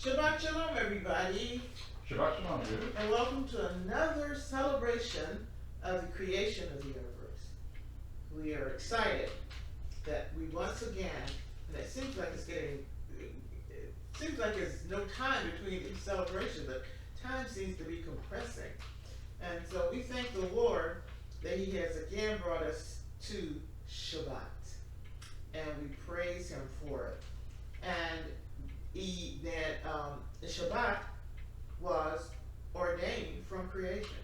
Shabbat Shalom, everybody. Shabbat Shalom, dude. And welcome to another celebration of the creation of the universe. We are excited that we once again, and it seems like there's no time between each celebration, but time seems to be compressing. And so we thank the Lord that He has again brought us to Shabbat. And we praise Him for it. And the Shabbat was ordained from creation.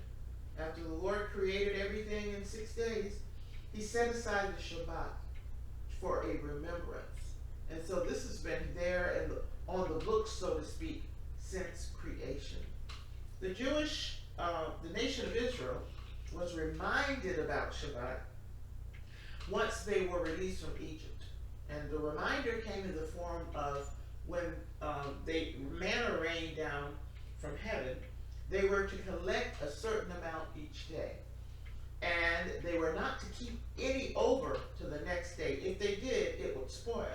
After the Lord created everything in 6 days, He set aside the Shabbat for a remembrance. And so this has been there on the books, so to speak, since creation. The nation of Israel was reminded about Shabbat once they were released from Egypt. And the reminder came in the form of when manna rained down from heaven, they were to collect a certain amount each day. And they were not to keep any over to the next day. If they did, it would spoil.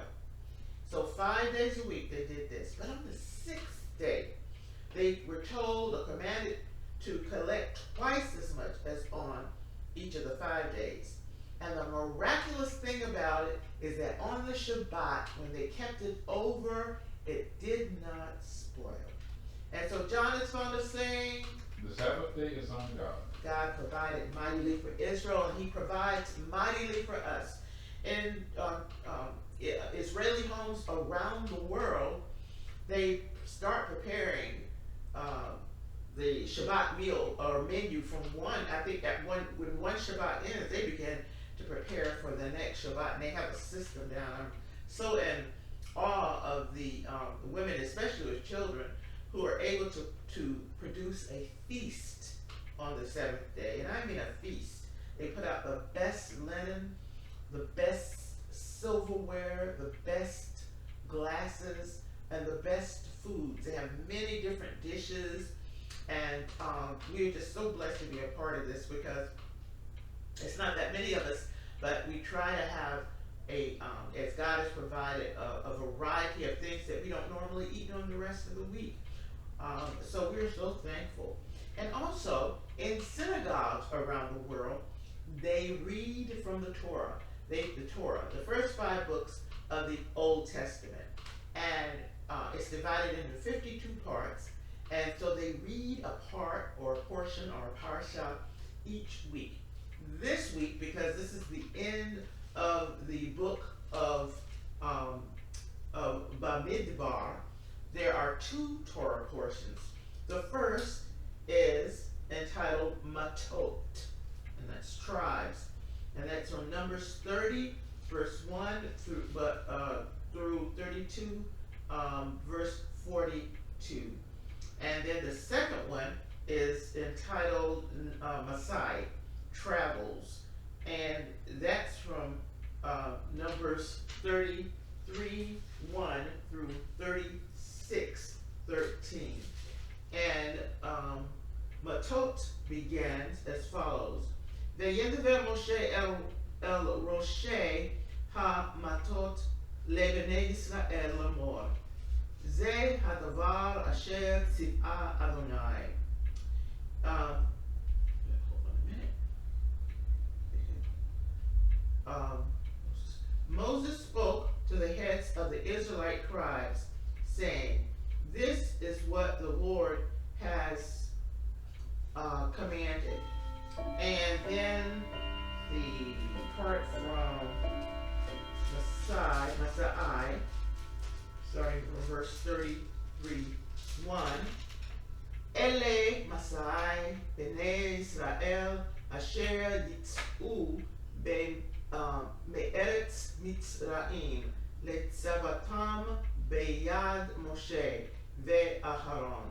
So 5 days a week they did this. But on the 6th day, they were told or commanded to collect twice as much as on each of the 5 days. And the miraculous thing about it is that on the Shabbat, when they kept it over, it did not spoil. And so John is going to sing, the Sabbath day is on God. God provided mightily for Israel, and He provides mightily for us. In Israeli homes around the world, they start preparing the Shabbat meal or menu from one. I think when one Shabbat ends, they begin to prepare for the next Shabbat, and they have a system down. I'm so in awe of the women, especially with children, who are able to produce a feast on the 7th day. And I mean a feast. They put out the best linen, the best silverware, the best glasses, and the best foods. They have many different dishes, and we're just so blessed to be a part of this, because it's not that many of us, but we try to have as God has provided, a variety of things that we don't normally eat during the rest of the week. So we're so thankful. And also, in synagogues around the world, they read from the Torah. The first 5 books of the Old Testament. And it's divided into 52 parts. And so they read a part or a portion or a Parashah each week. This week, because this is the end of the book of Bamidbar, there are 2 Torah portions. The first is entitled Mattot, and that's tribes, and that's from Numbers 30, verse 1 through 32, verse 42. And then the second one is entitled Masei, travels, and that's from Numbers 33, 1 through 36, 13. And Mattot begins as follows. וידבר משה אל ראשי המטות לבני ישראל לאמור, זה הדבר אשר ציווה אדוני. Hold on a minute. Moses spoke to the heads of the Israelite tribes, saying, this is what the Lord has commanded. And then the part from Masei, starting from verse 33, 1. Ele Masei bnei Israel asher yitz'u מארץ מצרים לצבתם ביד משה ואהרון.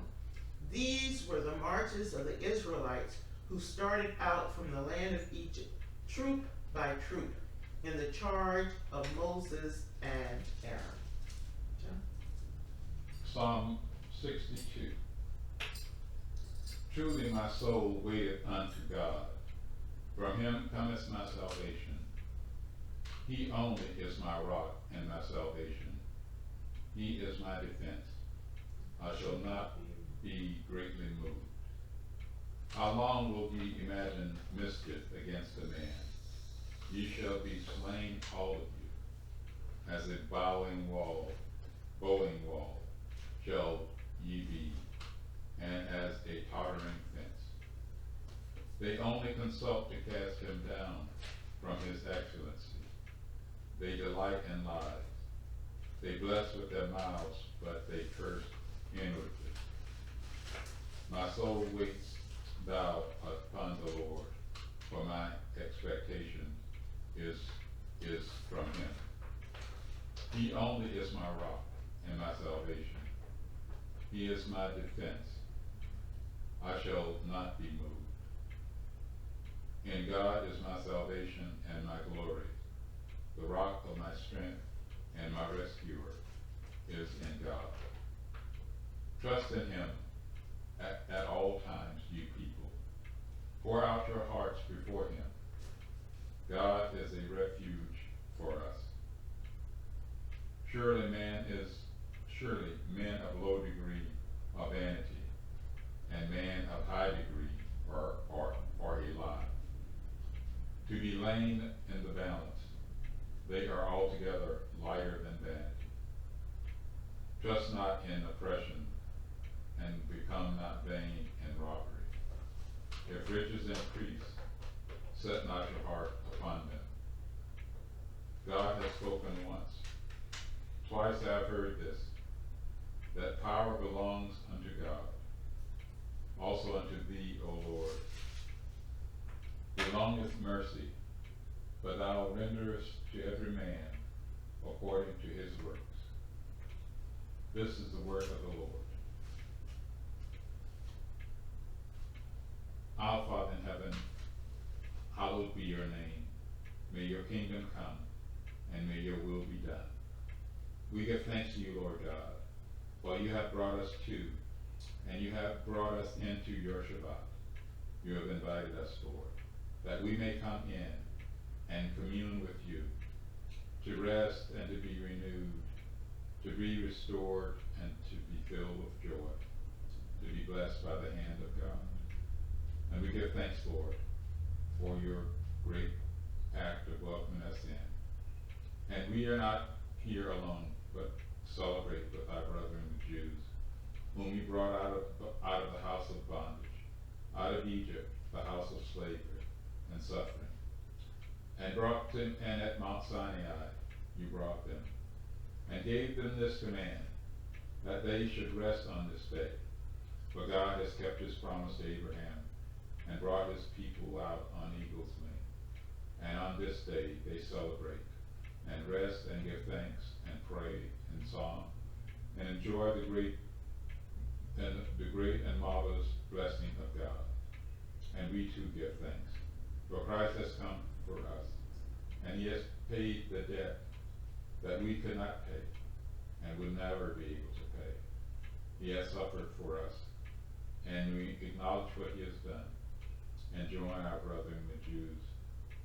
These were the marches of the Israelites who started out from the land of Egypt, troop by troop, in the charge of Moses and Aaron. John? Psalm 62. Truly my soul waiteth unto God. From Him cometh my salvation. He only is my rock and my salvation. He is my defense. I shall not be greatly moved. How long will ye imagine mischief against a man? Ye shall be slain all of you, as a bowing wall shall ye be, and as a tottering fence. They only consult to cast him down from his excellency. They delight in lies. They bless with their mouths, but they curse inwardly. My soul waits thou upon the Lord, for my expectation is from him. He only is my rock and my salvation. He is my defense. I shall not be moved. In God is my salvation and my glory. The rock of my strength and my rescuer is in God. Trust in him at all times, you people. Pour out your hearts before him. God is a refuge for us. Surely men of low degree are vanity, and man of high degree are a lie. To be laid in the balance, they are altogether lighter than vanity. Trust not in oppression, and become not vain in robbery. If riches increase, set not your heart upon them. God has spoken once. Twice I have heard this, that power belongs unto God. Also unto thee, O Lord, belongeth mercy, but thou renderest to every man according to his works. This is the word of the Lord. Our Father in heaven, hallowed be your name. May your kingdom come, and may your will be done. We give thanks to you, Lord God, for you have brought us to, and you have brought us into your Shabbat. You have invited us, Lord, that we may come in and commune with you, to rest and to be renewed, to be restored and to be filled with joy, to be blessed by the hand of God. And we give thanks, Lord, for your great act of welcoming us in. And we are not here alone, but celebrate with our brethren the Jews, whom you brought out of the house of bondage, out of Egypt, the house of slavery and suffering, and brought them, and at Mount Sinai you brought them, and gave them this command, that they should rest on this day. For God has kept his promise to Abraham, and brought his people out on eagle's wing. And on this day they celebrate, and rest, and give thanks, and pray, and song, and enjoy the great and marvelous blessing of God. And we too give thanks, for Christ has come for us, and he has paid the debt that we could not pay, and would never be able to pay. He has suffered for us, and we acknowledge what he has done, and join our brethren the Jews,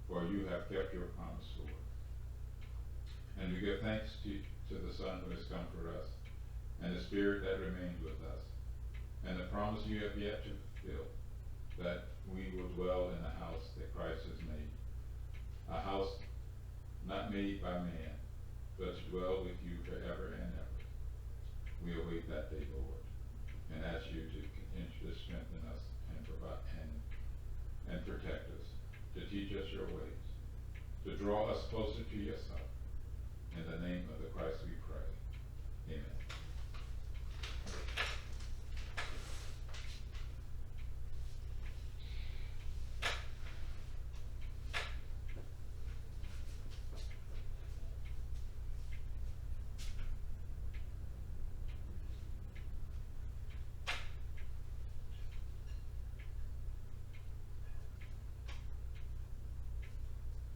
for you have kept your promise, Lord. And we give thanks to the Son who has come for us, and the Spirit that remains with us, and the promise you have yet to fulfill, that we will dwell in the house that Christ has made, a house not made by man, but to dwell with you forever and ever. We await that day, Lord, and ask you to continue to strengthen us and provide and protect us, to teach us your ways, to draw us closer to yourself. In the name of the Christ we pray. Amen.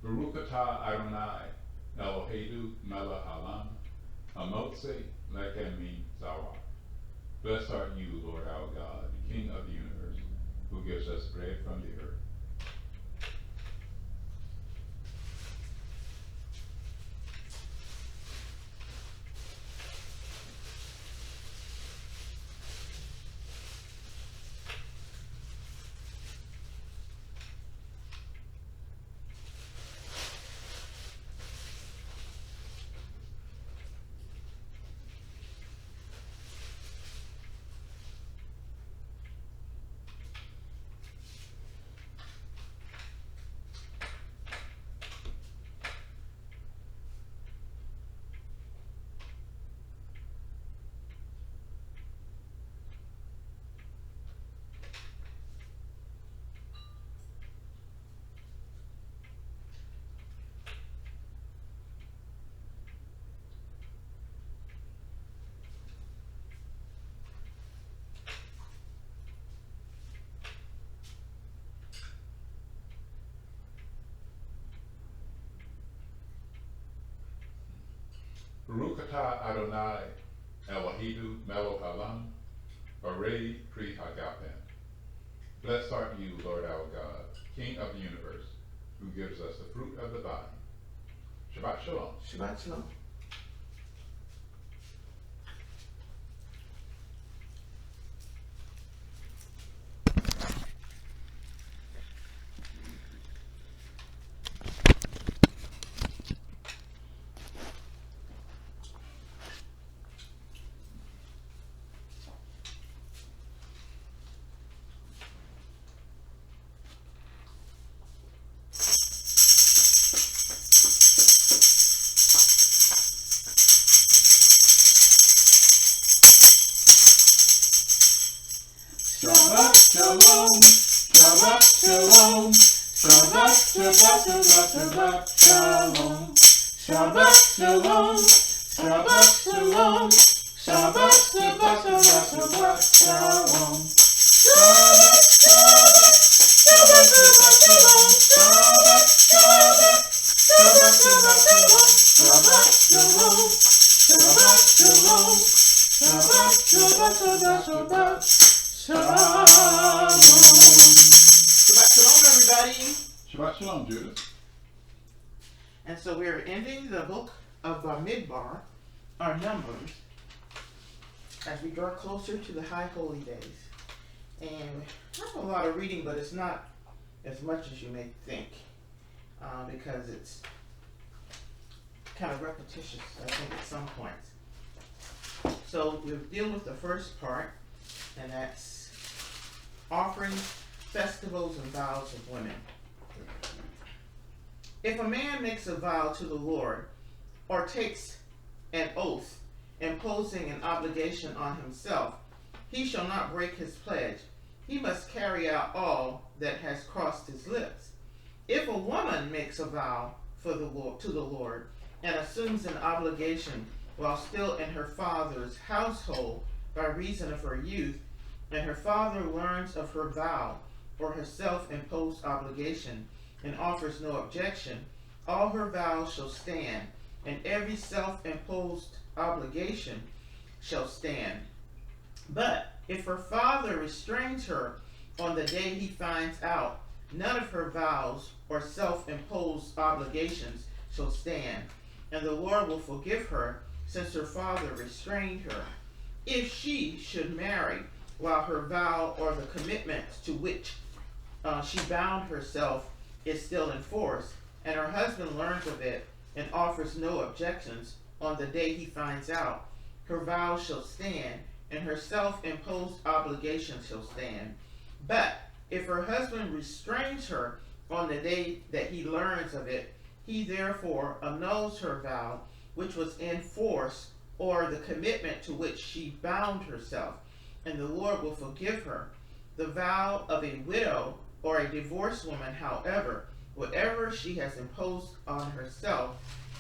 Baruch atah Adonai, Eloheinu melech haolam, hamotzi lechem zarak. Blessed art you, Lord our God, King of the universe, who gives us bread from the earth. Baruch atah Adonai Eloheinu melech haolam, Barei pri hagafen. Blessed art you, Lord our God, King of the universe, who gives us the fruit of the body. Shabbat shalom. Shabbat shalom. Shabbat shalom, Shabbat shalom, Shabbat, Shabbat, Shabbat, Shabbat shalom, Shabbat shalom, Shabbat shalom, Shabbat, Shabbat, Shabbat, Shabbat shalom, Shabbat, Shabbat, Shabbat, Shabbat shalom, Shabbat, Shabbat, Shabbat, Shabbat shalom, Shabbat shalom, Shabbat shalom, Shabbat, Shabbat, Shabbat, Shabbat. Shalom. Shabbat shalom, everybody. Shabbat shalom, Judith. And so we're ending the book of Bamidbar, our Numbers, as we draw closer to the High Holy Days. And not a lot of reading, but it's not as much as you may think, because it's kind of repetitious, I think, at some points. So we'll deal with the first part, and that's offerings, festivals, and vows of women. If a man makes a vow to the Lord, or takes an oath imposing an obligation on himself, he shall not break his pledge. He must carry out all that has crossed his lips. If a woman makes a vow to the Lord and assumes an obligation while still in her father's household by reason of her youth, and her father learns of her vow or her self-imposed obligation and offers no objection, all her vows shall stand, and every self-imposed obligation shall stand. But if her father restrains her on the day he finds out, none of her vows or self-imposed obligations shall stand, and the Lord will forgive her, since her father restrained her. If she should marry while her vow or the commitment to which she bound herself is still in force, and her husband learns of it and offers no objections on the day he finds out, her vow shall stand, and her self-imposed obligation shall stand. But if her husband restrains her on the day that he learns of it, he therefore annuls her vow which was in force, or the commitment to which she bound herself, and the Lord will forgive her. The vow of a widow or a divorced woman, however, whatever she has imposed on herself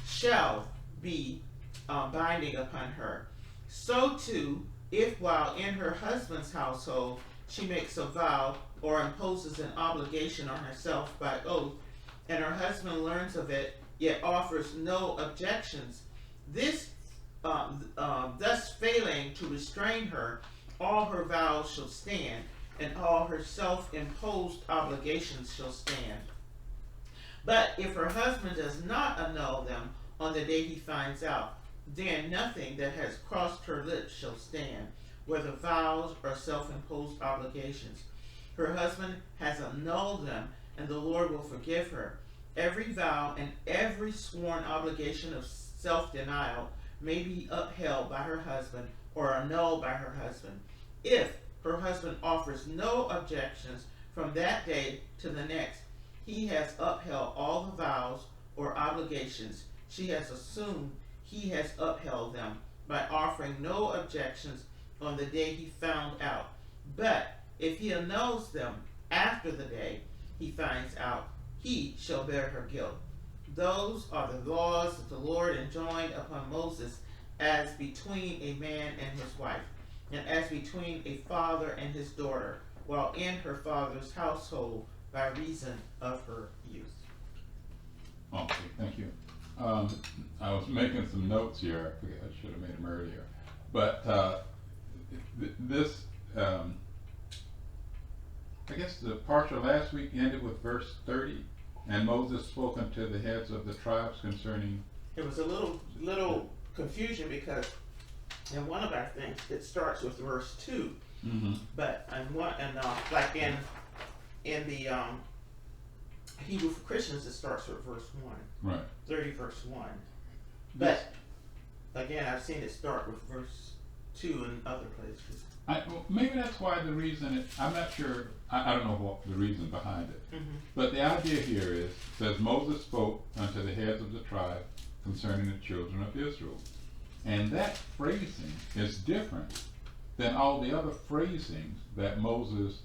shall be binding upon her. So too, if while in her husband's household she makes a vow or imposes an obligation on herself by oath, and her husband learns of it, yet offers no objections, this thus failing to restrain her, all her vows shall stand, and all her self-imposed obligations shall stand. But if her husband does not annul them on the day he finds out, then nothing that has crossed her lips shall stand, whether vows or self-imposed obligations. Her husband has annulled them, and the Lord will forgive her. Every vow and every sworn obligation of self-denial may be upheld by her husband or annulled by her husband. If her husband offers no objections from that day to the next, he has upheld all the vows or obligations she has assumed. He has upheld them by offering no objections on the day he found out. But if he annuls them after the day he finds out, he shall bear her guilt. Those are the laws that the Lord enjoined upon Moses as between a man and his wife, and as between a father and his daughter, while in her father's household by reason of her youth. Okay, thank you. I was making some notes here. I forget, I should have made them earlier. But this, I guess the Parashah last week ended with verse 30. And Moses spoke unto the heads of the tribes concerning. It was a little confusion because in one of our things it starts with verse 2. Mm-hmm. But like in the Hebrew for Christians, it starts with verse 1. Right. 30 verse 1. But again, I've seen it start with verse 2 in other places. Well, maybe that's why the reason I'm not sure. I don't know what the reason behind it. Mm-hmm. But the idea here is, it says Moses spoke unto the heads of the tribe concerning the children of Israel. And that phrasing is different than all the other phrasings that Moses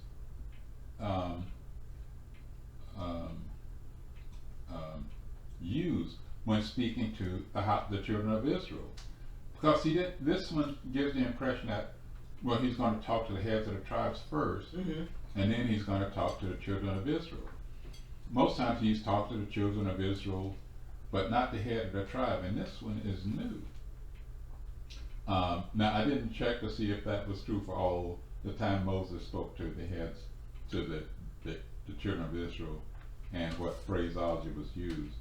used when speaking to the children of Israel. Because this one gives the impression that, well, he's going to talk to the heads of the tribes first, Mm-hmm. and then he's going to talk to the children of Israel. Most times he's talked to the children of Israel, but not the head of the tribe, and this one is new. Now, I didn't check to see if that was true for all the time Moses spoke to the heads, to the children of Israel, and what phraseology was used.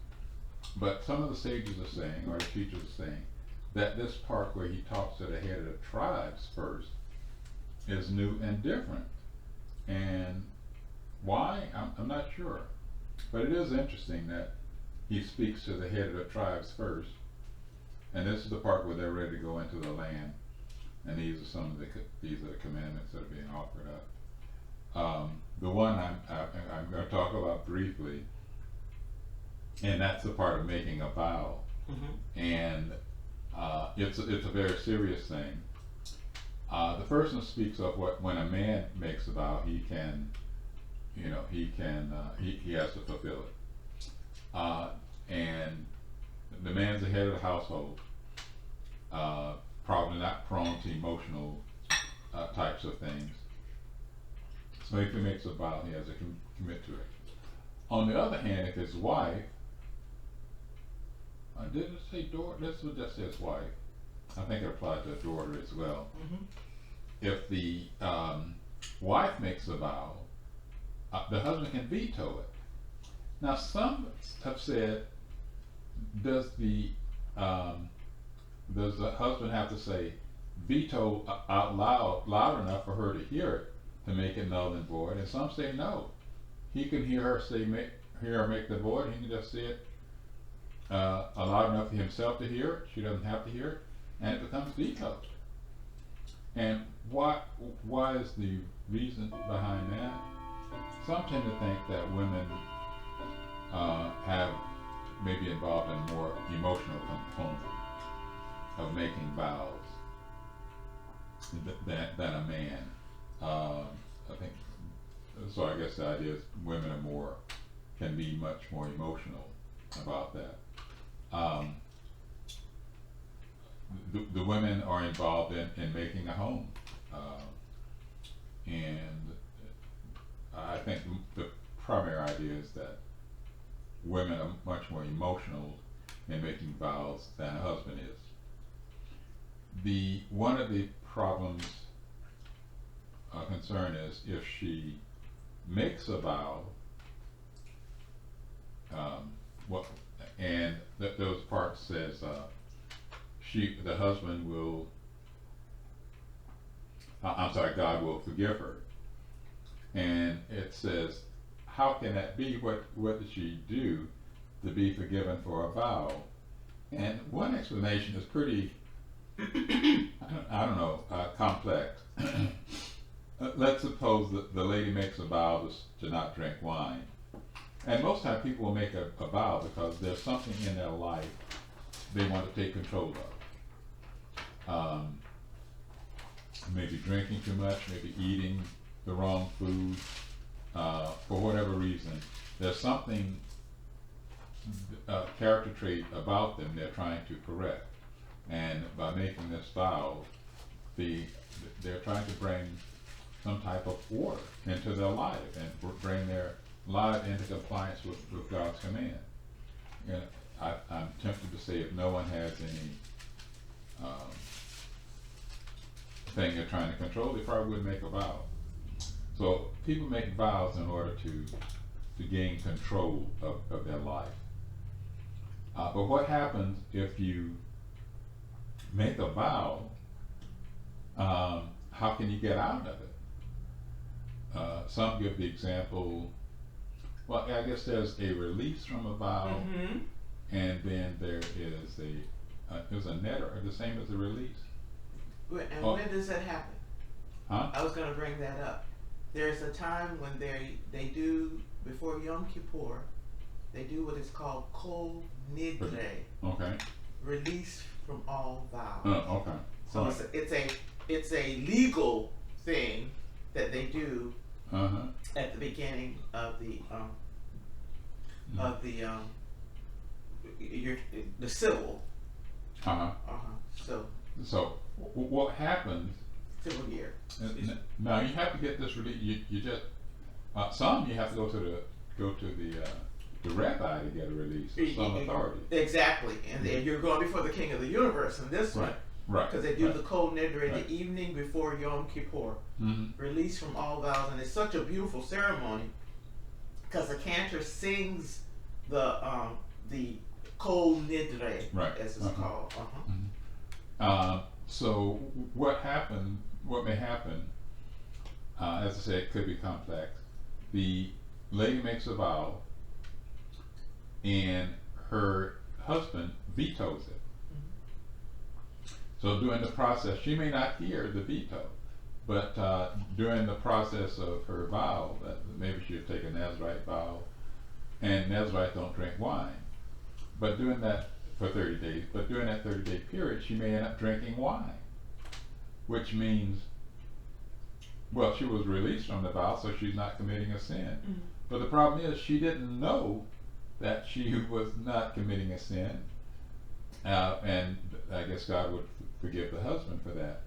But some of the sages are saying, or the teachers are saying, that this part where he talks to the head of the tribes first is new and different. And why? I'm not sure. But it is interesting that he speaks to the head of the tribes first. And this is the part where they're ready to go into the land. And these are the commandments that are being offered up. The one I'm going to talk about briefly, and that's the part of making a vow. Mm-hmm. And it's a very serious thing. The first one speaks of when a man makes a vow, he has to fulfill it. And the man's the head of the household, probably not prone to emotional types of things. So if he makes a vow, he has to commit to it. On the other hand, if his wife, did it say daughter? This would just say his wife. I think it applied to a daughter as well. Mm-hmm. If the wife makes a vow, the husband can veto it. Now, some have said, does the husband have to say veto out loud enough for her to hear it to make it null and void? And some say no. He can hear her make the void. He can just say it loud enough for himself to hear it. She doesn't have to hear it, and it becomes vetoed. And why is the reason behind that? Some tend to think that women have maybe involved in a more emotional component of making vows than a man. I think so. I guess the idea is women can be much more emotional about that. The women are involved in making a home, and I think the primary idea is that women are much more emotional in making vows than a husband is. One of the problems, concern is if she makes a vow, and those parts says the husband will, God will forgive her. And it says, how can that be? What did she do to be forgiven for a vow? And one explanation is pretty, complex. Let's suppose that the lady makes a vow to not drink wine. And most times people will make a vow because there's something in their life they want to take control of. Maybe drinking too much, maybe eating the wrong food, for whatever reason. There's something, character trait about them they're trying to correct. And by making this vow, they're trying to bring some type of order into their life and bring their life into compliance with God's command. I'm tempted to say if no one has any thing they're trying to control, they probably wouldn't make a vow. So people make vows in order to gain control of their life. But what happens if you make a vow? How can you get out of it? Some give the example, well, I guess there's a release from a vow, Mm-hmm. and then there is there's a net, or the same as a release. And Oh. when does that happen? Huh? I was going to bring that up. There's a time when they do, before Yom Kippur, they do what is called kol nidre, Okay. release from all vows. Okay. So All right. it's a legal thing that they do Uh-huh. at the beginning of the the civil Uh-huh. so So what happens? civil year. Now you have to get this release. You just some you have to go to the rabbi to get a release, some authority. Exactly, and then you're going before the King of the Universe in this one. Right. Because they do right. the Kol Nidre Right. the evening before Yom Kippur, Mm-hmm. release from all vows, and it's such a beautiful ceremony because the cantor sings the Kol Nidre, Right. as it's called. So what may happen, as I say, it could be complex. The lady makes a vow, and her husband vetoes it. So during the process, she may not hear the veto, but during the process of her vow, that maybe she'll take a Nazarite vow, and Nazarites don't drink wine. But during that, for 30 days, but during that 30-day period, she may end up drinking wine, which means, well, she was released from the vow, so she's not committing a sin. Mm-hmm. But the problem is, she didn't know that she was not committing a sin, and I guess God would forgive the husband for that.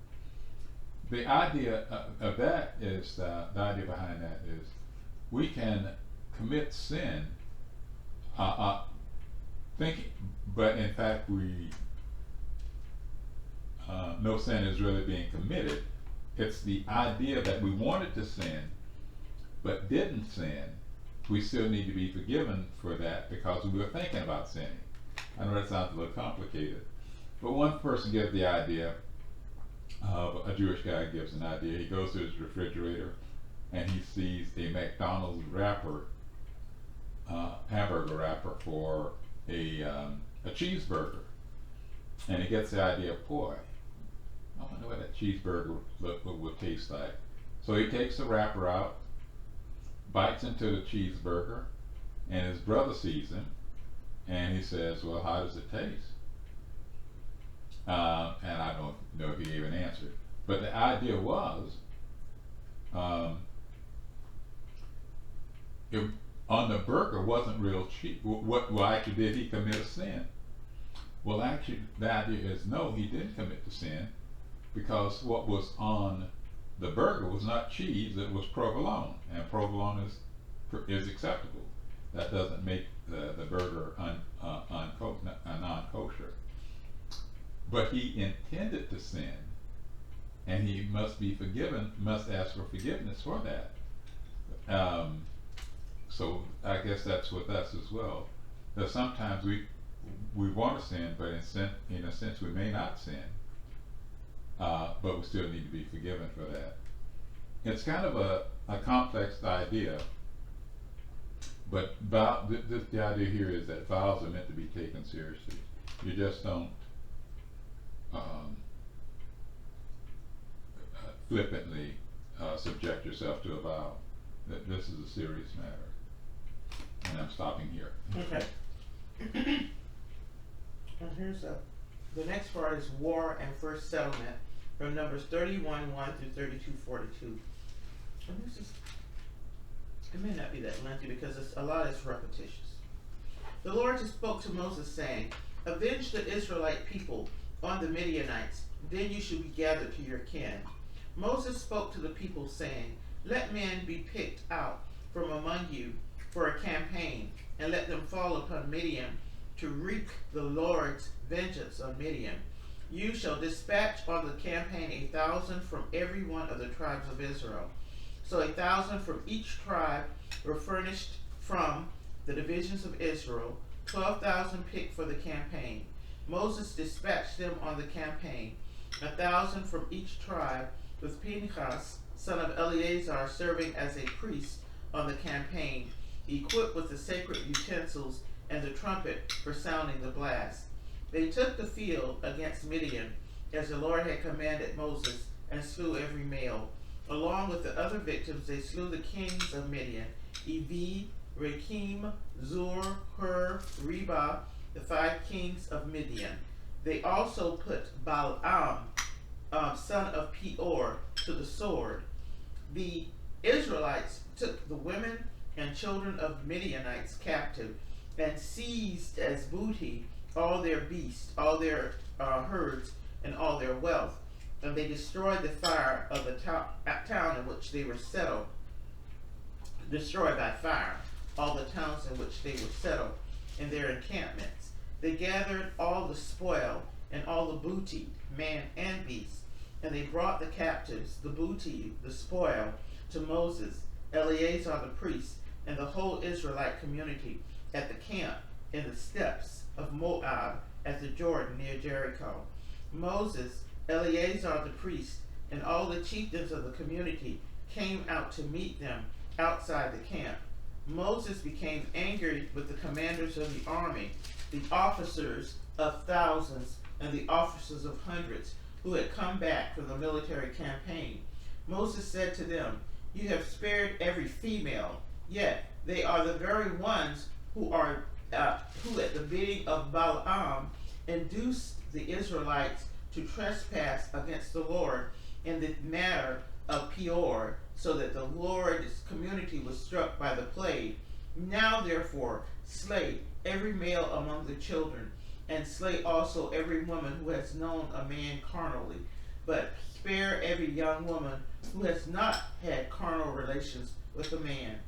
The idea of that is, the idea behind that is, we can commit sin, thinking, but in fact no sin is really being committed. It's the idea that we wanted to sin, but didn't sin. We still need to be forgiven for that because we were thinking about sinning. I know that sounds a little complicated, but one person gives the idea, a Jewish guy gives an idea. He goes to his refrigerator and he sees a McDonald's wrapper, hamburger wrapper for a cheeseburger, and he gets the idea, boy, I wonder what that cheeseburger would taste like. So he takes the wrapper out, bites into the cheeseburger, and his brother sees him, and he says, well, how does it taste? And I don't know if he even answered. But the idea was, on the burger wasn't real cheap. Well, actually, did he commit a sin? Well, actually, the idea is no, he didn't commit the sin, because what was on the burger was not cheese, it was provolone, and provolone is acceptable. That doesn't make the burger non-kosher. But he intended to sin, and he must be forgiven, must ask for forgiveness for that. So I guess that's with us as well. That sometimes we want to sin, but in a sense we may not sin, but we still need to be forgiven for that. It's kind of a complex idea, but the idea here is that vows are meant to be taken seriously. You just don't flippantly subject yourself to a vow. That this is a serious matter. And I'm stopping here. Okay. And here's the next part is war and first settlement from Numbers 31:1 through 32:42. And this is, it may not be that lengthy because a lot is repetitious. The Lord just spoke to Moses saying, avenge the Israelite people on the Midianites, then you shall be gathered to your kin. Moses spoke to the people saying, let men be picked out from among you for a campaign, and let them fall upon Midian to wreak the Lord's vengeance on Midian. You shall dispatch on the campaign 1,000 from every one of the tribes of Israel. So 1,000 from each tribe were furnished from the divisions of Israel, 12,000 picked for the campaign. Moses dispatched them on the campaign, 1,000 from each tribe, with Phinehas, son of Eleazar, serving as a priest on the campaign, equipped with the sacred utensils and the trumpet for sounding the blast. They took the field against Midian, as the Lord had commanded Moses, and slew every male. Along with the other victims, they slew the kings of Midian, Evi, Rekem, Zur, Hur, Reba, the 5 kings of Midian. They also put Balaam, son of Peor, to the sword. The Israelites took the women and children of Midianites captive, and seized as booty all their beasts, all their herds, and all their wealth. And they destroyed the fire of the town in which they were settled. Destroyed by fire all the towns in which they were settled in their encampments. They gathered all the spoil and all the booty, man and beast, and they brought the captives, the booty, the spoil, to Moses, Eleazar the priest, and the whole Israelite community at the camp in the steppes of Moab at the Jordan near Jericho. Moses, Eleazar the priest, and all the chieftains of the community came out to meet them outside the camp. Moses became angry with the commanders of the army, the officers of thousands and the officers of hundreds, who had come back from the military campaign. Moses said to them, "You have spared every female, yet they are the very ones who at the bidding of Balaam induced the Israelites to trespass against the Lord in the matter of Peor, so that the Lord's community was struck by the plague. Now therefore slay every male among the children, and slay also every woman who has known a man carnally, but spare every young woman who has not had carnal relations with a man.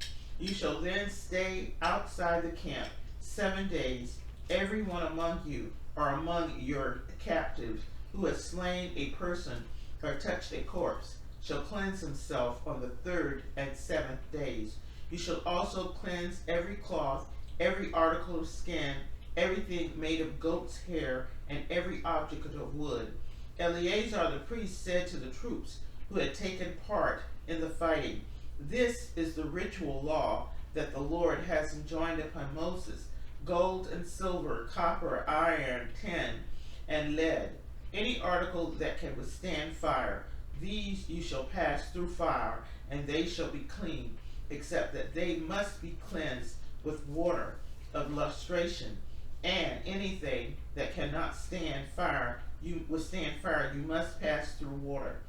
You shall then stay outside the camp 7 days, every one among you or among your captives who has slain a person or touched a corpse shall cleanse himself on the 3rd and 7th days. You shall also cleanse every cloth, every article of skin, everything made of goat's hair, and every object of wood." Eleazar the priest said to the troops who had taken part in the fighting, "This is the ritual law that the Lord has enjoined upon Moses: gold and silver, copper, iron, tin, and lead, any article that can withstand fire. These you shall pass through fire, and they shall be clean, except that they must be cleansed with water of lustration. And anything that cannot withstand fire, you must pass through water.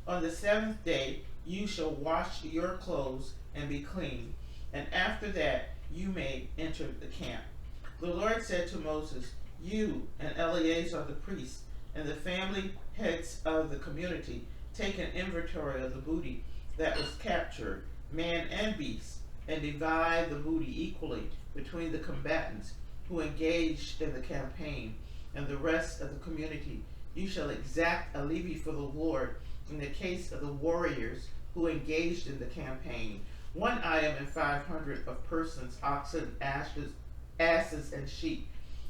On the 7th day you shall wash your clothes and be clean, and after that you may enter the camp." The Lord said to Moses, "You and Eleazar the priest and the family heads of the community take an inventory of the booty that was captured, man and beast, and divide the booty equally between the combatants who engaged in the campaign and the rest of the community. You shall exact a levy for the Lord in the case of the warriors who engaged in the campaign. 1 item in 500 of persons, oxen, asses, and sheep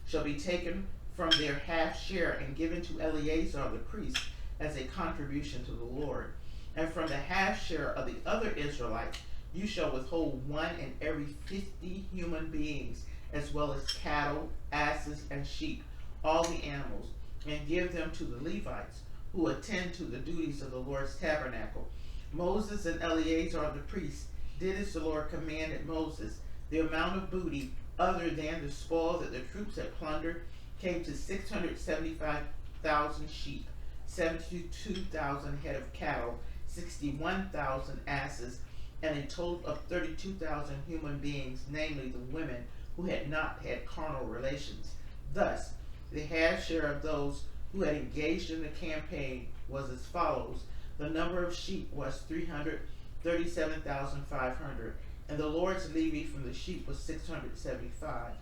shall be taken from their half share and given to Eleazar the priest as a contribution to the Lord. And from the half share of the other Israelites you shall withhold 1 in every 50 human beings, as well as cattle, asses, and sheep, all the animals, and give them to the Levites who attend to the duties of the Lord's tabernacle." Moses and Eleazar the priest did as the Lord commanded Moses. The amount of booty, other than the spoil that the troops had plundered, came to 675,000 sheep, 72,000 head of cattle, 61,000 asses, and a total of 32,000 human beings, namely the women who had not had carnal relations. Thus, the half share of those who had engaged in the campaign was as follows: the number of sheep was 337,500, and the Lord's levy from the sheep was 675.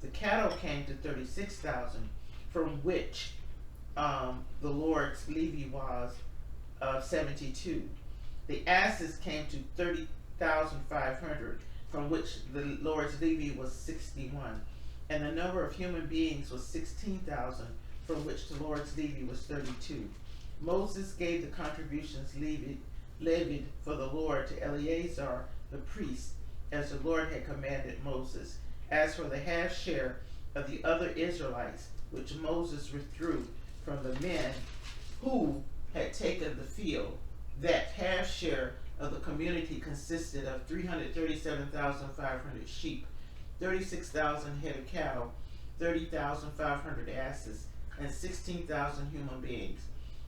The cattle came to 36,000, from which the Lord's levy was 72. The asses came to 30,500, from which the Lord's levy was 61. And the number of human beings was 16,000, from which the Lord's levy was 32. Moses gave the contributions levied for the Lord to Eleazar the priest, as the Lord had commanded Moses. As for the half share of the other Israelites, which Moses withdrew from the men who had taken the field, that half share of the community consisted of 337,500 sheep, 36,000 head of cattle, 30,500 asses, and 16,000 human beings.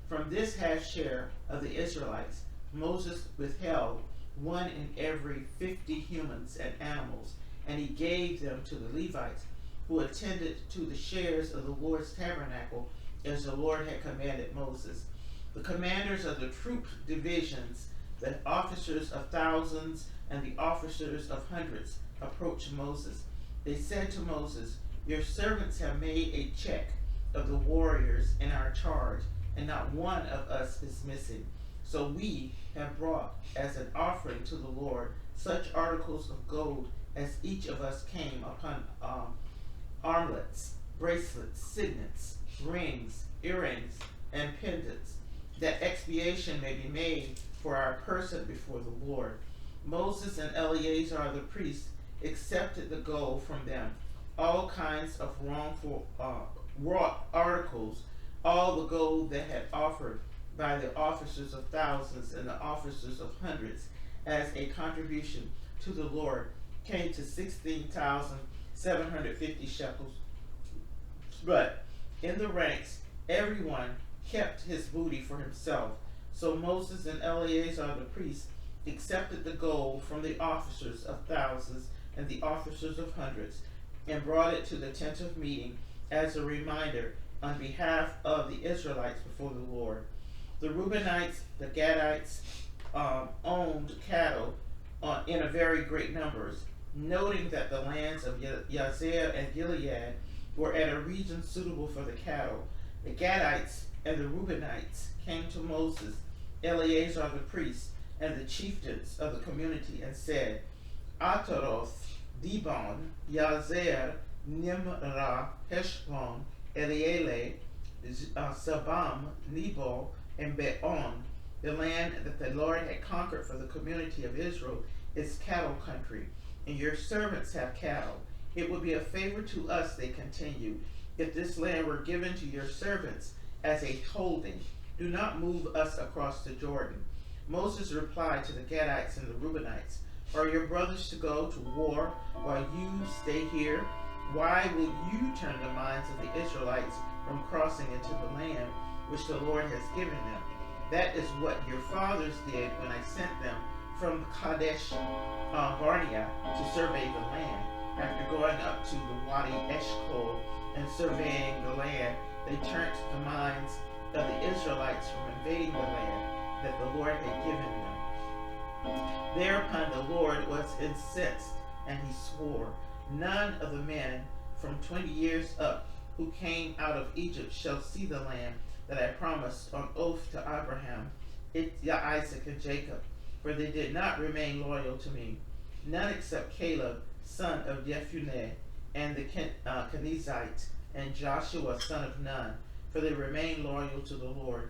From this half share of the Israelites, Moses withheld one in every 50 humans and animals, and he gave them to the Levites, who attended to the shares of the Lord's tabernacle, as the Lord had commanded Moses. The commanders of the troop divisions, the officers of thousands, and the officers of hundreds approached Moses. They said to Moses, "Your servants have made a check of the warriors in our charge, and not one of us is missing. So we have brought as an offering to the Lord such articles of gold as each of us came upon, armlets, bracelets, signets, rings, earrings, and pendants, that expiation may be made for our person before the Lord." Moses and Eleazar the priest accepted the gold from them, all kinds of wrought articles, all the gold that had offered by the officers of thousands and the officers of hundreds as a contribution to the Lord, came to 16,750 shekels. But in the ranks, everyone kept his booty for himself. So Moses and Eleazar the priest accepted the gold from the officers of thousands and the officers of hundreds, and brought it to the tent of meeting as a reminder on behalf of the Israelites before the Lord. The Reubenites, the Gadites, owned cattle in a very great numbers, noting that the lands of Yazer and Gilead were at a region suitable for the cattle. The Gadites and the Reubenites came to Moses, Eleazar the priest, and the chieftains of the community, and said, "Ataroth, Dibon, Yazer, Nimrah, Heshbon, Eleale, Sabam, Nebo, and Beon, the land that the Lord had conquered for the community of Israel, is cattle country, and your servants have cattle. It would be a favor to us," they continued, "if this land were given to your servants as a holding. Do not move us across the Jordan." Moses replied to the Gadites and the Reubenites, "Are your brothers to go to war while you stay here? Why will you turn the minds of the Israelites from crossing into the land which the Lord has given them? That is what your fathers did when I sent them from Kadesh Barnea to survey the land. After going up to the Wadi Eshkol and surveying the land, they turned the minds of the Israelites from invading the land that the Lord had given them. Thereupon the Lord was incensed, and he swore, 'None of the men from 20 years up who came out of Egypt shall see the land that I promised on oath to Abraham, Isaac, and Jacob, for they did not remain loyal to me. None except Caleb, son of Jephunneh, and the Kenizzite, and Joshua, son of Nun, for they remained loyal to the Lord.'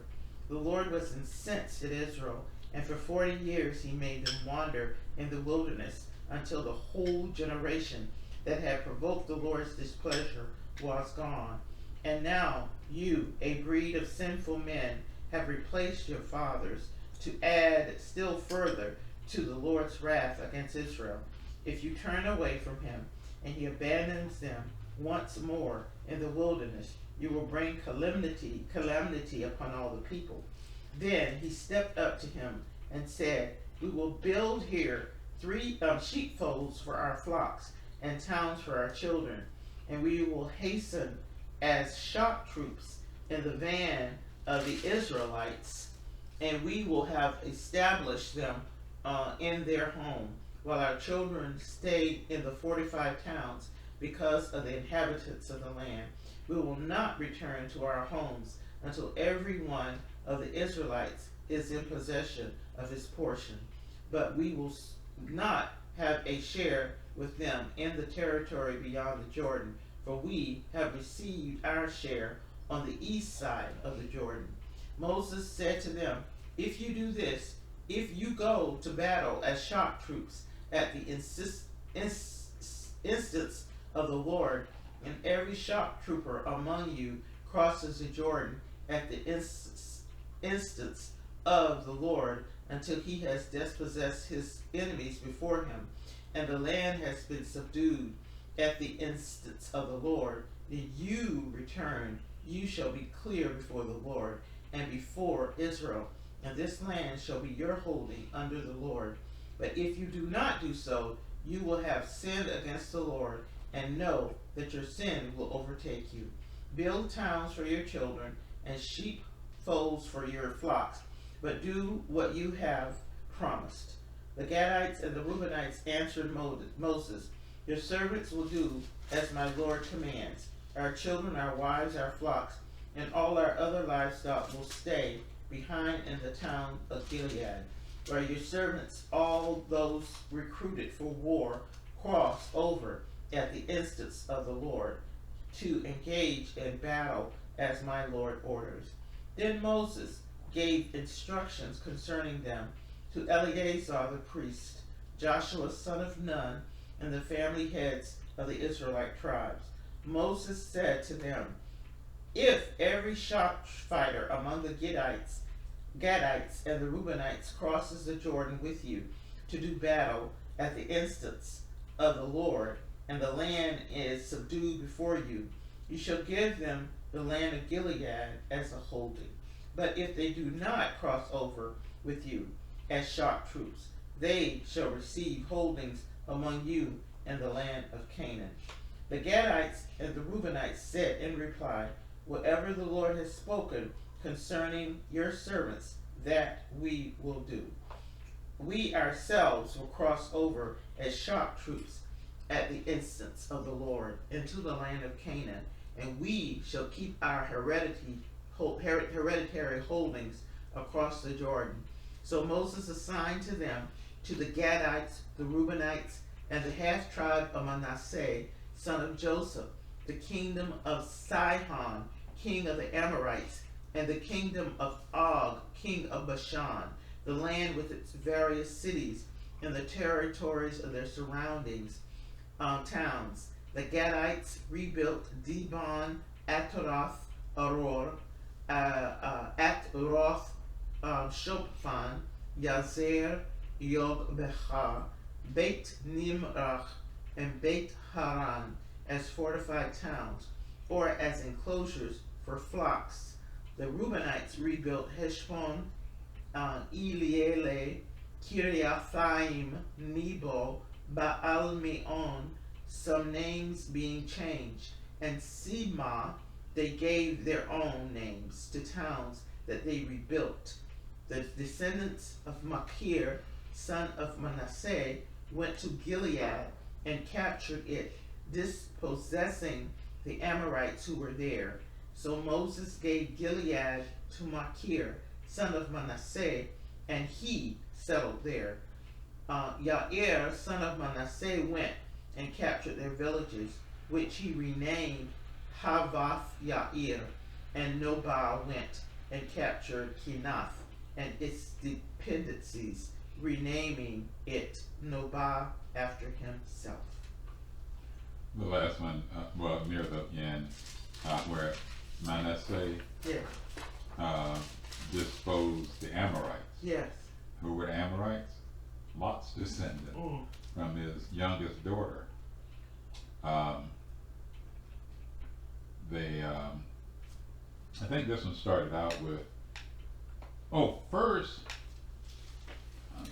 The Lord was incensed at Israel, and for 40 years he made them wander in the wilderness, until the whole generation that had provoked the Lord's displeasure was gone. And now you, a breed of sinful men, have replaced your fathers, to add still further to the Lord's wrath against Israel. If you turn away from him, and he abandons them once more in the wilderness, you will bring calamity upon all the people." Then he stepped up to him and said, "We will build here 3 sheepfolds for our flocks, and towns for our children, and we will hasten as shock troops in the van of the Israelites, and we will have established them in their home, while our children stay in the fortified towns, because of the inhabitants of the land. We will not return to our homes until every one of the Israelites is in possession of his portion. But we will not have a share with them in the territory beyond the Jordan, for we have received our share on the east side of the Jordan. Moses said to them, if you do this, if you go to battle as shock troops at the instance of the Lord, and every shock trooper among you crosses the Jordan at the instance of the Lord until he has dispossessed his enemies before him, and the land has been subdued at the instance of the Lord, then you return, you shall be clear before the Lord and before Israel, and this land shall be your holding under the Lord. But if you do not do so, you will have sinned against the Lord, and know that your sin will overtake you. Build towns for your children, and sheepfolds for your flocks, but do what you have promised. The Gadites and the Reubenites answered Moses, your servants will do as my Lord commands. Our children, our wives, our flocks, and all our other livestock will stay behind in the town of Gilead, where your servants, all those recruited for war, cross over at the instance of the Lord to engage in battle as my Lord orders. Then Moses gave instructions concerning them to Eleazar the priest, Joshua son of Nun, and the family heads of the Israelite tribes. Moses said to them, if every shock fighter among the Gadites and the Reubenites crosses the Jordan with you to do battle at the instance of the Lord, and the land is subdued before you, you shall give them the land of Gilead as a holding. But if they do not cross over with you as shock troops, they shall receive holdings among you in the land of Canaan. The Gadites and the Reubenites said in reply, whatever the Lord has spoken concerning your servants, that we will do. We ourselves will cross over as shock troops at the instance of the Lord into the land of Canaan, and we shall keep our hereditary holdings across the Jordan. So Moses assigned to them, to the Gadites, the Reubenites, and the half-tribe of Manasseh, son of Joseph, the kingdom of Sihon, king of the Amorites, and the kingdom of Og, king of Bashan, the land with its various cities, and the territories of their surroundings towns. The Gadites rebuilt Dibon, Ataroth, Aror, Atroth, Shophan, Yazer, Yogbecha, Beit Nimrach, and Beit Haran as fortified towns, or as enclosures for flocks. The Reubenites rebuilt Heshbon, Eleale, Kiriathaim, Nebo, Baal Meon, some names being changed, and Sema. They gave their own names to towns that they rebuilt. The descendants of Machir, son of Manasseh, went to Gilead and captured it, dispossessing the Amorites who were there. So Moses gave Gilead to Machir, son of Manasseh, and he settled there. Yair, son of Manasseh, went and captured their villages, which he renamed Havoth Yair, and Nobal went and captured Kenath and its dependencies, renaming it Nobal after himself. The last one, near the end, where Manasseh disposed the Amorites. Yes. Who were the Amorites? Lot's descendant from his youngest daughter. I think this one started out with, first,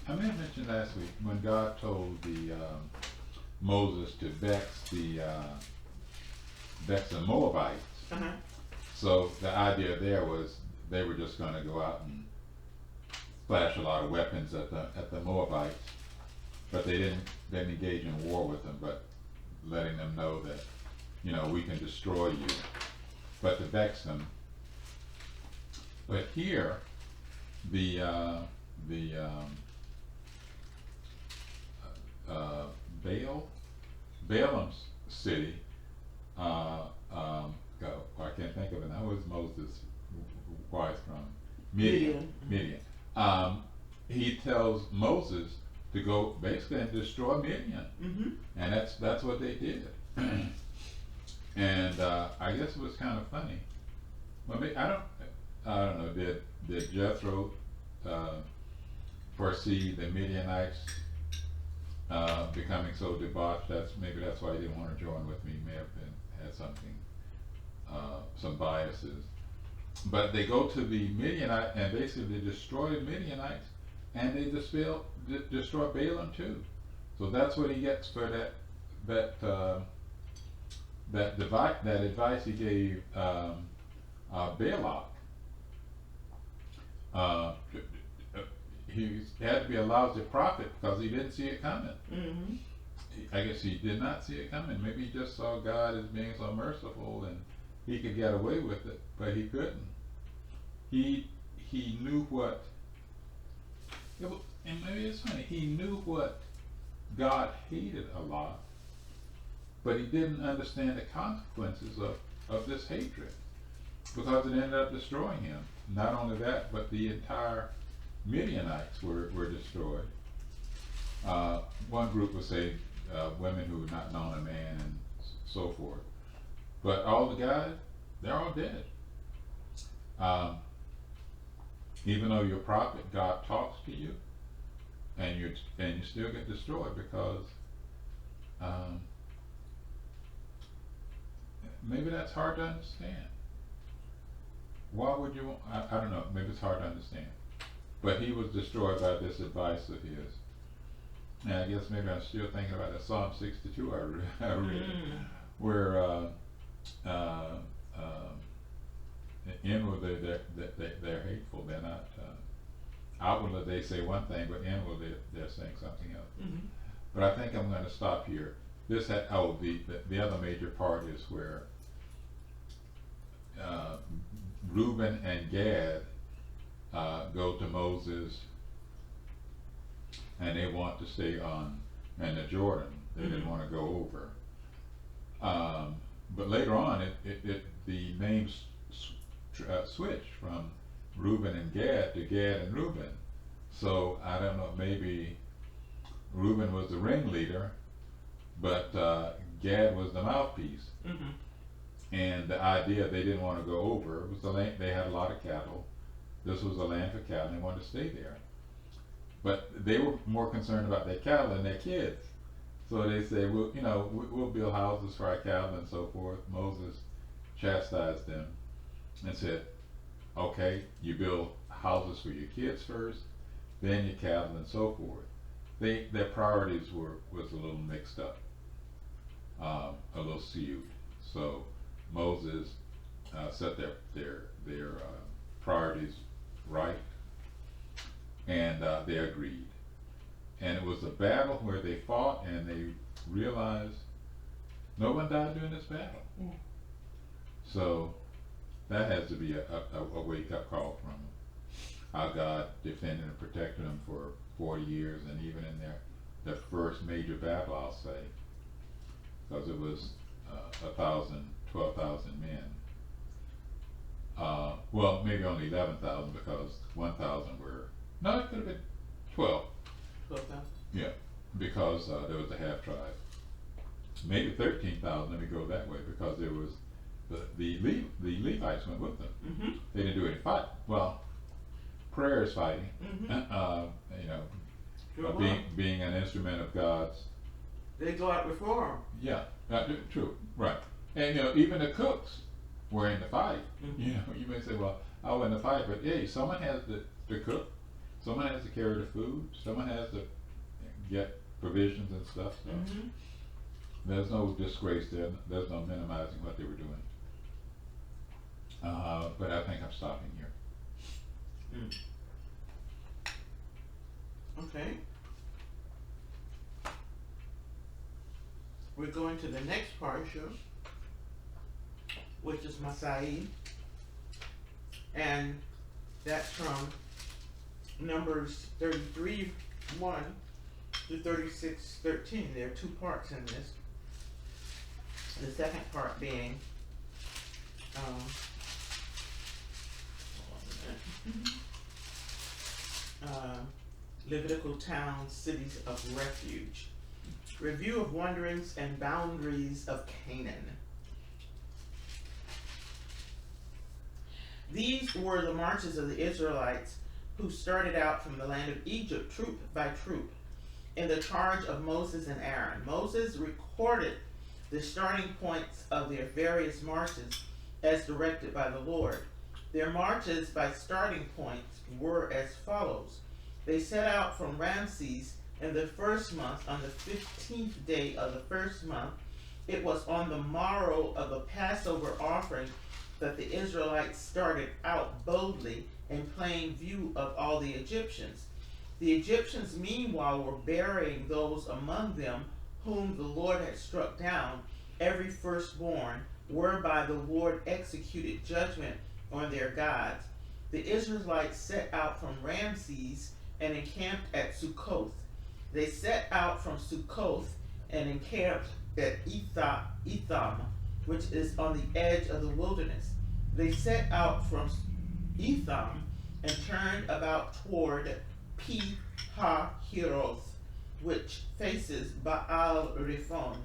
I may have mentioned last week when God told Moses to vex the Moabites. Uh-huh. So the idea there was they were just going to go out and flash a lot of weapons at the Moabites, but they didn't engage in war with them. But letting them know that, you know, we can destroy you, but to vex them. But here, Balaam's city, I can't think of it now. Who is Moses wise from? Midian. He tells Moses to go basically and destroy Midian, and that's what they did. And I guess it was kind of funny. Well, I don't know. Did Jethro foresee the Midianites becoming so debauched? Maybe that's why he didn't want to join with me. He may have had something, some biases. But they go to the Midianite and basically destroy the Midianites, and they destroy Balaam too. So that's what he gets for that advice he gave Balak. He had to be a lousy prophet because he didn't see it coming. I guess he did not see it coming. Maybe he just saw God as being so merciful and he could get away with it, but he couldn't. He knew what, and maybe it's funny, he knew what God hated a lot, but he didn't understand the consequences of this hatred, because it ended up destroying him. Not only that, but the entire Midianites were destroyed. One group would say women who had not known a man and so forth. But all the guys, they're all dead. Even though you're a prophet, God talks to you, and you still get destroyed because maybe that's hard to understand. Why would you? I don't know. Maybe it's hard to understand. But he was destroyed by this advice of his. And I guess maybe I'm still thinking about that Psalm 62 I read, where inwardly they're hateful. They're not. Outwardly they say one thing, but inwardly they're saying something else. But I think I'm going to stop here. The other major part is where Reuben and Gad go to Moses, and they want to stay in the Jordan. They didn't want to go over. But later on, the names switched from Reuben and Gad to Gad and Reuben. So I don't know. Maybe Reuben was the ringleader, but Gad was the mouthpiece. And the idea they didn't want to go over was the land. They had a lot of cattle. This was a land for cattle, and they wanted to stay there. But they were more concerned about their cattle than their kids. So they said, we'll build houses for our cattle and so forth. Moses chastised them and said, okay, you build houses for your kids first, then your cattle and so forth. Their priorities was a little mixed up, a little skewed. So Moses set their priorities right, and they agreed. And it was a battle where they fought, and they realized no one died during this battle. So that has to be a wake-up call from them. How God defended and protected them for 40 years, and even in their first major battle, I'll say, because it was 12,000 men. Well, maybe only 11,000 because 1,000 were, no, it could have been 12. 12,000? Yeah, because there was a half tribe. Maybe 13,000, let me go that way, because there was, the Levites went with them. They didn't do any fight. Well, prayer is fighting. Being an instrument of God's. They go out before them. Yeah, true, right. And even the cooks were in the fight. You may say, well, I was in the fight, but hey, someone has to cook, someone has to carry the food, someone has to get provisions and stuff. So there's no disgrace there. There's no minimizing what they were doing. But I think I'm stopping here. Okay. we're going to the next Parashah, which is Masei, and that's from Numbers 33:1 to 36:13. There are two parts in this. The second part being hold on a minute. Levitical towns, cities of refuge. Review of wanderings and boundaries of Canaan. These were the marches of the Israelites who started out from the land of Egypt, troop by troop, in the charge of Moses and Aaron. Moses recorded the starting points of their various marches as directed by the Lord. Their marches by starting points were as follows. They set out from Ramses in the first month on the 15th day of the first month. It was on the morrow of the Passover offering that the Israelites started out boldly in plain view of all the Egyptians. The Egyptians meanwhile were burying those among them whom the Lord had struck down, every firstborn, whereby the Lord executed judgment on their gods. The Israelites set out from Ramses and encamped at Sukkoth. They set out from Sukkoth and encamped at Etham, which is on the edge of the wilderness. They set out from Etham and turned about toward Pi-hahiroth, which faces Baal-Rephon,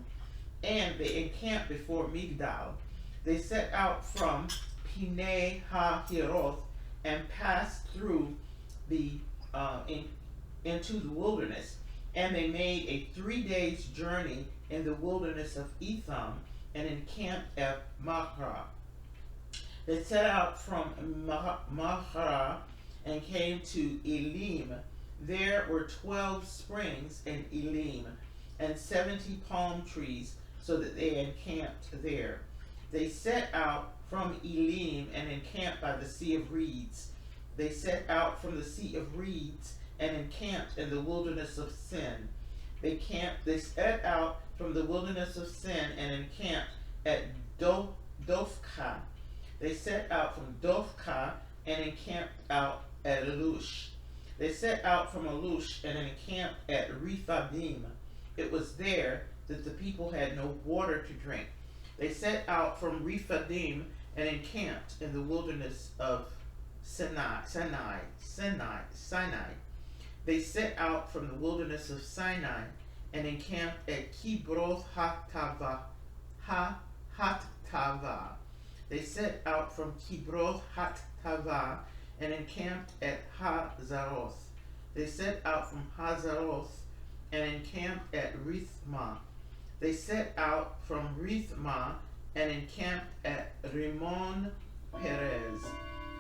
and they encamped before Migdal. They set out from Pinei-hahiroth and passed through the into the wilderness, and they made a 3 days journey in the wilderness of Etham and encamped at Machra. They set out from Machra and came to Elim. There were 12 springs in Elim and 70 palm trees, so that they encamped there. They set out from Elim and encamped by the Sea of Reeds. They set out from the Sea of Reeds and encamped in the wilderness of Sin. They set out from the wilderness of Sin and encamped at Dophkah. They set out from Dophkah and encamped out at Alush. They set out from Alush and encamped at Rephidim. It was there that the people had no water to drink. They set out from Rephidim and encamped in the wilderness of Sinai. They set out from the wilderness of Sinai and encamped at Kibroth Hattava. They set out from Kibroth Hattava and encamped at Hazaroth. They set out from Hazaroth and encamped at Rithmah. They set out from Rithmah and encamped at Rimmon Perez.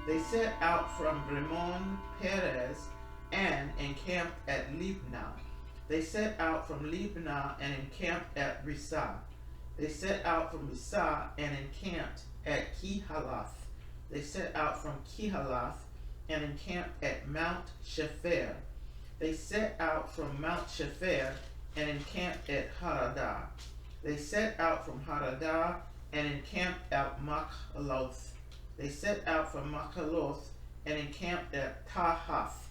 They set out from Rimmon Perez and encamped at Libnah. They set out from Libnah and encamped at Rissah. They set out from Rissah and encamped at Kehalath. They set out from Kehalath and encamped at Mount Shepher. They set out from Mount Shepher and encamped at Haradah. They set out from Haradah and encamped at Machaloth. They set out from Machaloth and encamped at Tahath.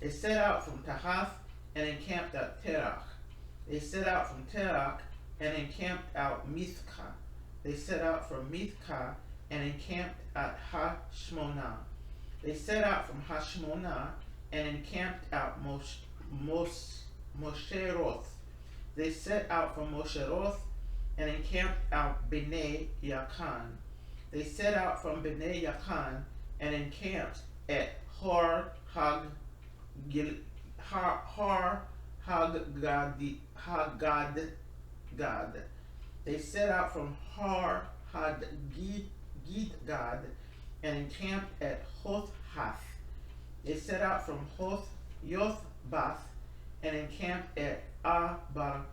They set out from Tahath and encamped at Terach. They set out from Terach and encamped at Mithkah. They set out from Mithkah and encamped at Hashmonah. They set out from Hashmonah and encamped at Mosheroth. They set out from Mosheroth and encamped at Bnei Yakan. They set out from Bnei Yakan and encamped at Har Hagad. They set out from Har Hagidgad and encamped at Hothhath. They set out from Yothbath and encamped at Abronah.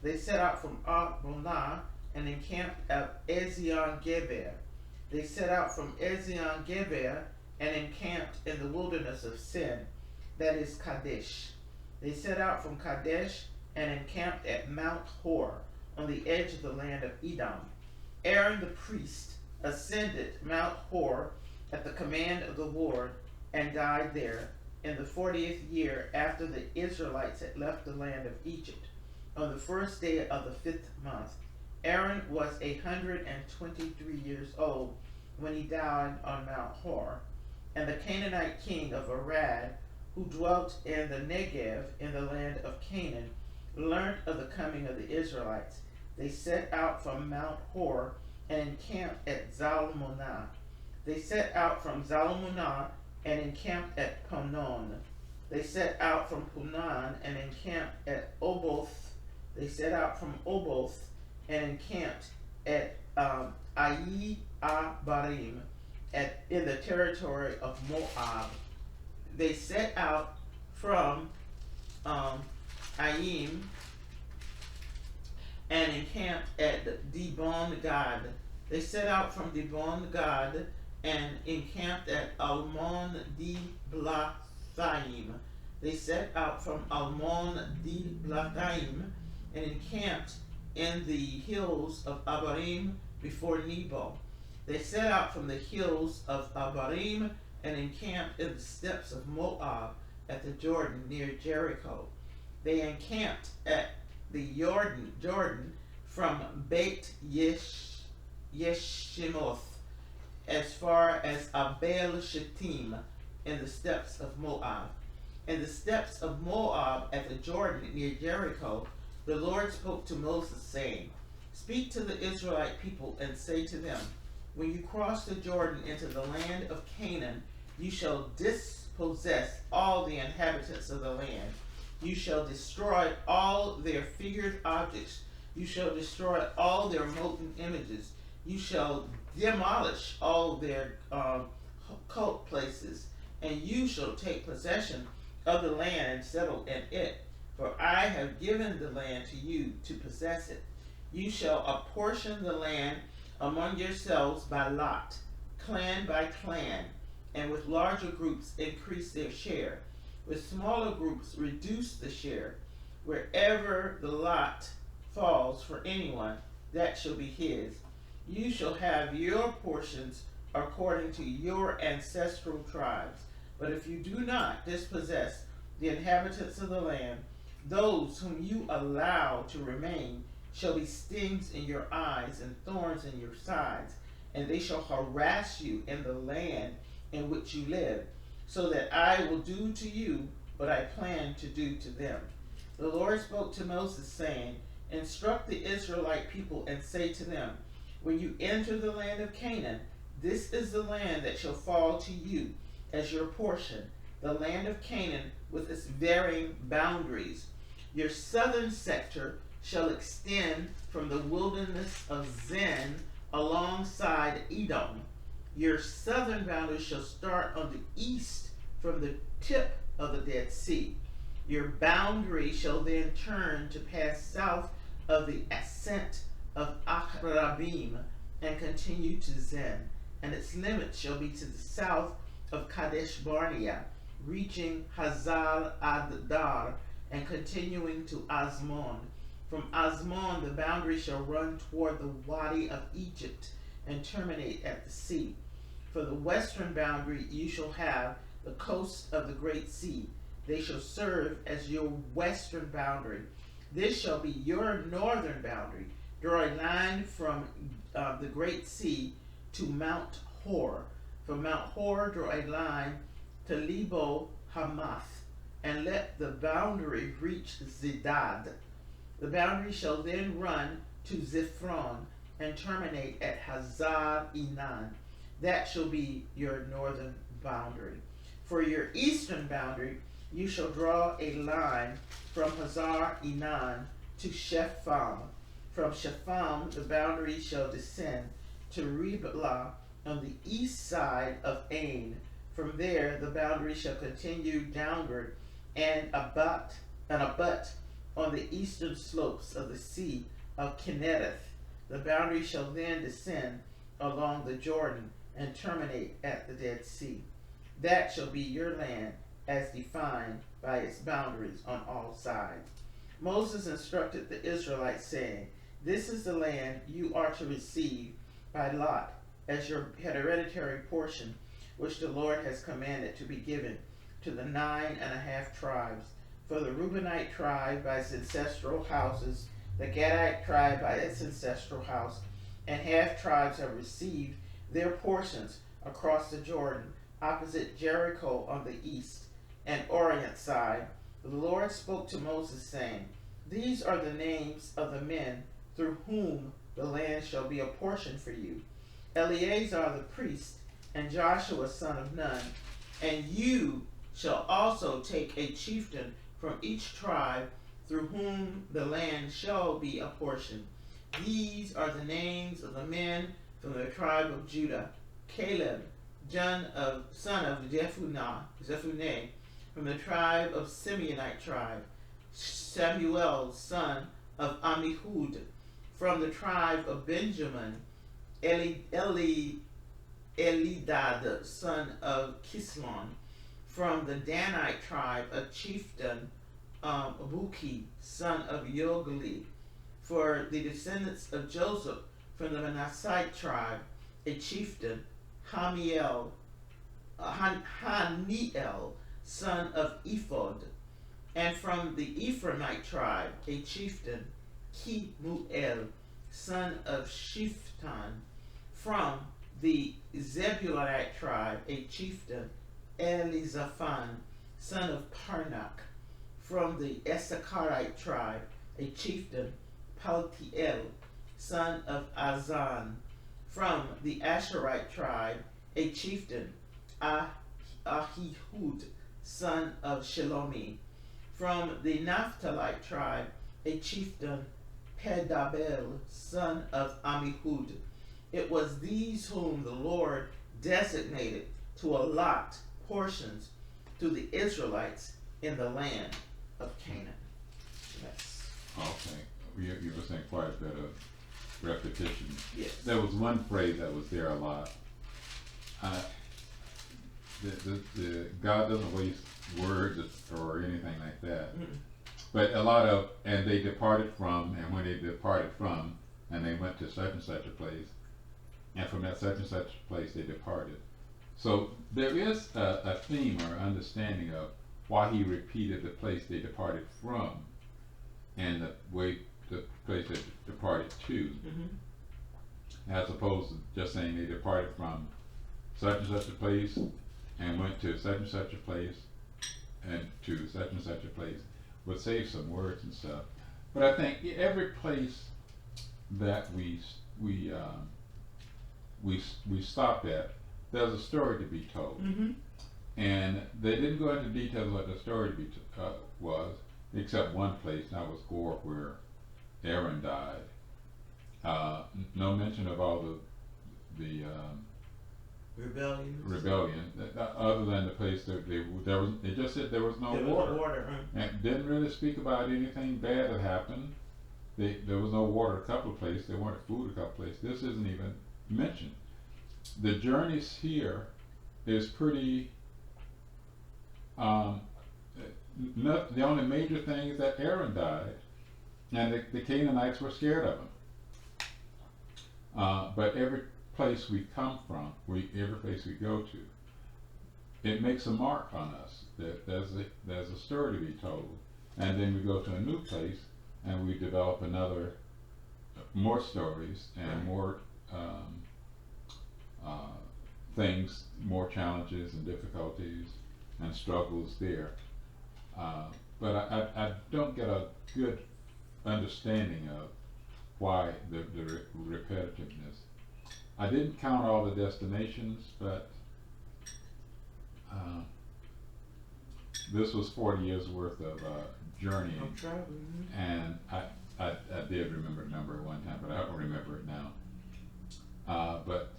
They set out from Abronah and encamped at Ezion Geber. They set out from Ezion Geber and encamped in the wilderness of Sin, that is Kadesh. They set out from Kadesh and encamped at Mount Hor on the edge of the land of Edom. Aaron the priest ascended Mount Hor at the command of the Lord and died there in the 40th year after the Israelites had left the land of Egypt, on the first day of the 5th month. Aaron was 123 years old when he died on Mount Hor. And the Canaanite king of Arad, who dwelt in the Negev in the land of Canaan, learned of the coming of the Israelites. They set out from Mount Hor and encamped at Zalmunna. They set out from Zalmunna and encamped at Punon. They set out from Punon and encamped at Oboth. They set out from Oboth and encamped at Ai Abarim in the territory of Moab. They set out from Aim and encamped at Dibon Gad. They set out from Dibon Gad and encamped at Almon Diblathaim. They set out from Almon Diblathaim and encamped in the hills of Abarim before Nebo. They set out from the hills of Abarim and encamped in the steppes of Moab at the Jordan near Jericho. They encamped at the Jordan from Beit Yeshimoth as far as Abel Shittim in the steppes of Moab. In the steppes of Moab at the Jordan near Jericho, the Lord spoke to Moses, saying, "Speak to the Israelite people and say to them, when you cross the Jordan into the land of Canaan, you shall dispossess all the inhabitants of the land. You shall destroy all their figured objects. You shall destroy all their molten images. You shall demolish all their cult places, and you shall take possession of the land and settle in it. For I have given the land to you to possess it. You shall apportion the land among yourselves by lot, clan by clan, and with larger groups increase their share. With smaller groups reduce the share. Wherever the lot falls for anyone, that shall be his. You shall have your portions according to your ancestral tribes. But if you do not dispossess the inhabitants of the land, those whom you allow to remain shall be stings in your eyes and thorns in your sides, and they shall harass you in the land in which you live, so that I will do to you what I plan to do to them." The Lord spoke to Moses, saying, "Instruct the Israelite people and say to them, when you enter the land of Canaan, this is the land that shall fall to you as your portion, the land of Canaan with its varying boundaries. Your southern sector shall extend from the wilderness of Zin alongside Edom. Your southern boundary shall start on the east from the tip of the Dead Sea. Your boundary shall then turn to pass south of the ascent of Achrabim and continue to Zin, and its limits shall be to the south of Kadesh Barnea, reaching Hazar Adar and continuing to Azmon. From Azmon the boundary shall run toward the Wadi of Egypt and terminate at the sea. For the western boundary you shall have the coast of the Great Sea. They shall serve as your western boundary. This shall be your northern boundary. Draw a line from the Great Sea to Mount Hor. From Mount Hor draw a line to Lebo Hamath, and let the boundary reach Zedad. The boundary shall then run to Ziphron and terminate at Hazar Enan. That shall be your northern boundary. For your eastern boundary, you shall draw a line from Hazar Enan to Shepham. From Shepham, the boundary shall descend to Riblah on the east side of Ain. From there, the boundary shall continue downward and abut on the eastern slopes of the Sea of Kinnereth. The boundary shall then descend along the Jordan and terminate at the Dead Sea. That shall be your land as defined by its boundaries on all sides. Moses instructed the Israelites, saying, "This is the land you are to receive by lot as your hereditary portion, which the Lord has commanded to be given to the 9.5 tribes. For the Reubenite tribe by its ancestral houses, the Gadite tribe by its ancestral house, and half tribes have received their portions across the Jordan, opposite Jericho on the east and orient side." The Lord spoke to Moses, saying, "These are the names of the men through whom the land shall be a portion for you: Eleazar the priest, and Joshua son of Nun. And you shall also take a chieftain from each tribe through whom the land shall be a portion. These are the names of the men from the tribe of Judah: Caleb, son of Jephunneh, from the tribe of Simeonite tribe; Samuel, son of Ammihud, from the tribe of Benjamin; Elidad, son of Kislon, from the Danite tribe; a chieftain, Buki, son of Yogli. For the descendants of Joseph, from the Manassite tribe, a chieftain, Haniel, son of Ephod. And from the Ephraimite tribe, a chieftain, Kemuel, son of Shiftan. From the Zebulunite tribe, a chieftain, Elizaphan, son of Parnak. From the Issacharite tribe, a chieftain, Paltiel, son of Azan. From the Asherite tribe, a chieftain, Ahihud, son of Shelomi. From the Naphthalite tribe, a chieftain, Pedabel, son of Ammihud. It was these whom the Lord designated to allot portions to the Israelites in the land of Canaan. Yes. Okay, you were saying quite a bit of repetition. Yes. There was one phrase that was there a lot. The God doesn't waste words or anything like that. Mm-mm. But a lot of, and they departed from, and when they departed from, and they went to such and such a place, and from that such and such place they departed. So there is a theme or understanding of why he repeated the place they departed from, and the place they departed to, as opposed to just saying they departed from such and such a place and went to such and such a place and to such and such a place. Would save some words and stuff. But I think every place that we stopped at, there's a story to be told. Mm-hmm. And they didn't go into details what the story was, except one place, and that was Gore, where Aaron died. No mention of all the rebellion, other than the place that they just said there was no water. And didn't really speak about anything bad that happened. There was no water a couple of places, there weren't food a couple of places. This isn't even mentioned. The journeys here is pretty, the only major thing is that Aaron died, and the Canaanites were scared of him. But every place we come from, every place we go to, it makes a mark on us. There's a story to be told, and then we go to a new place and we develop more stories and more things, more challenges and difficulties and struggles there. But I don't get a good understanding of why the repetitiveness. I didn't count all the destinations, but this was 40 years worth of journeying, and I did remember the number at one time, but I don't remember it now. But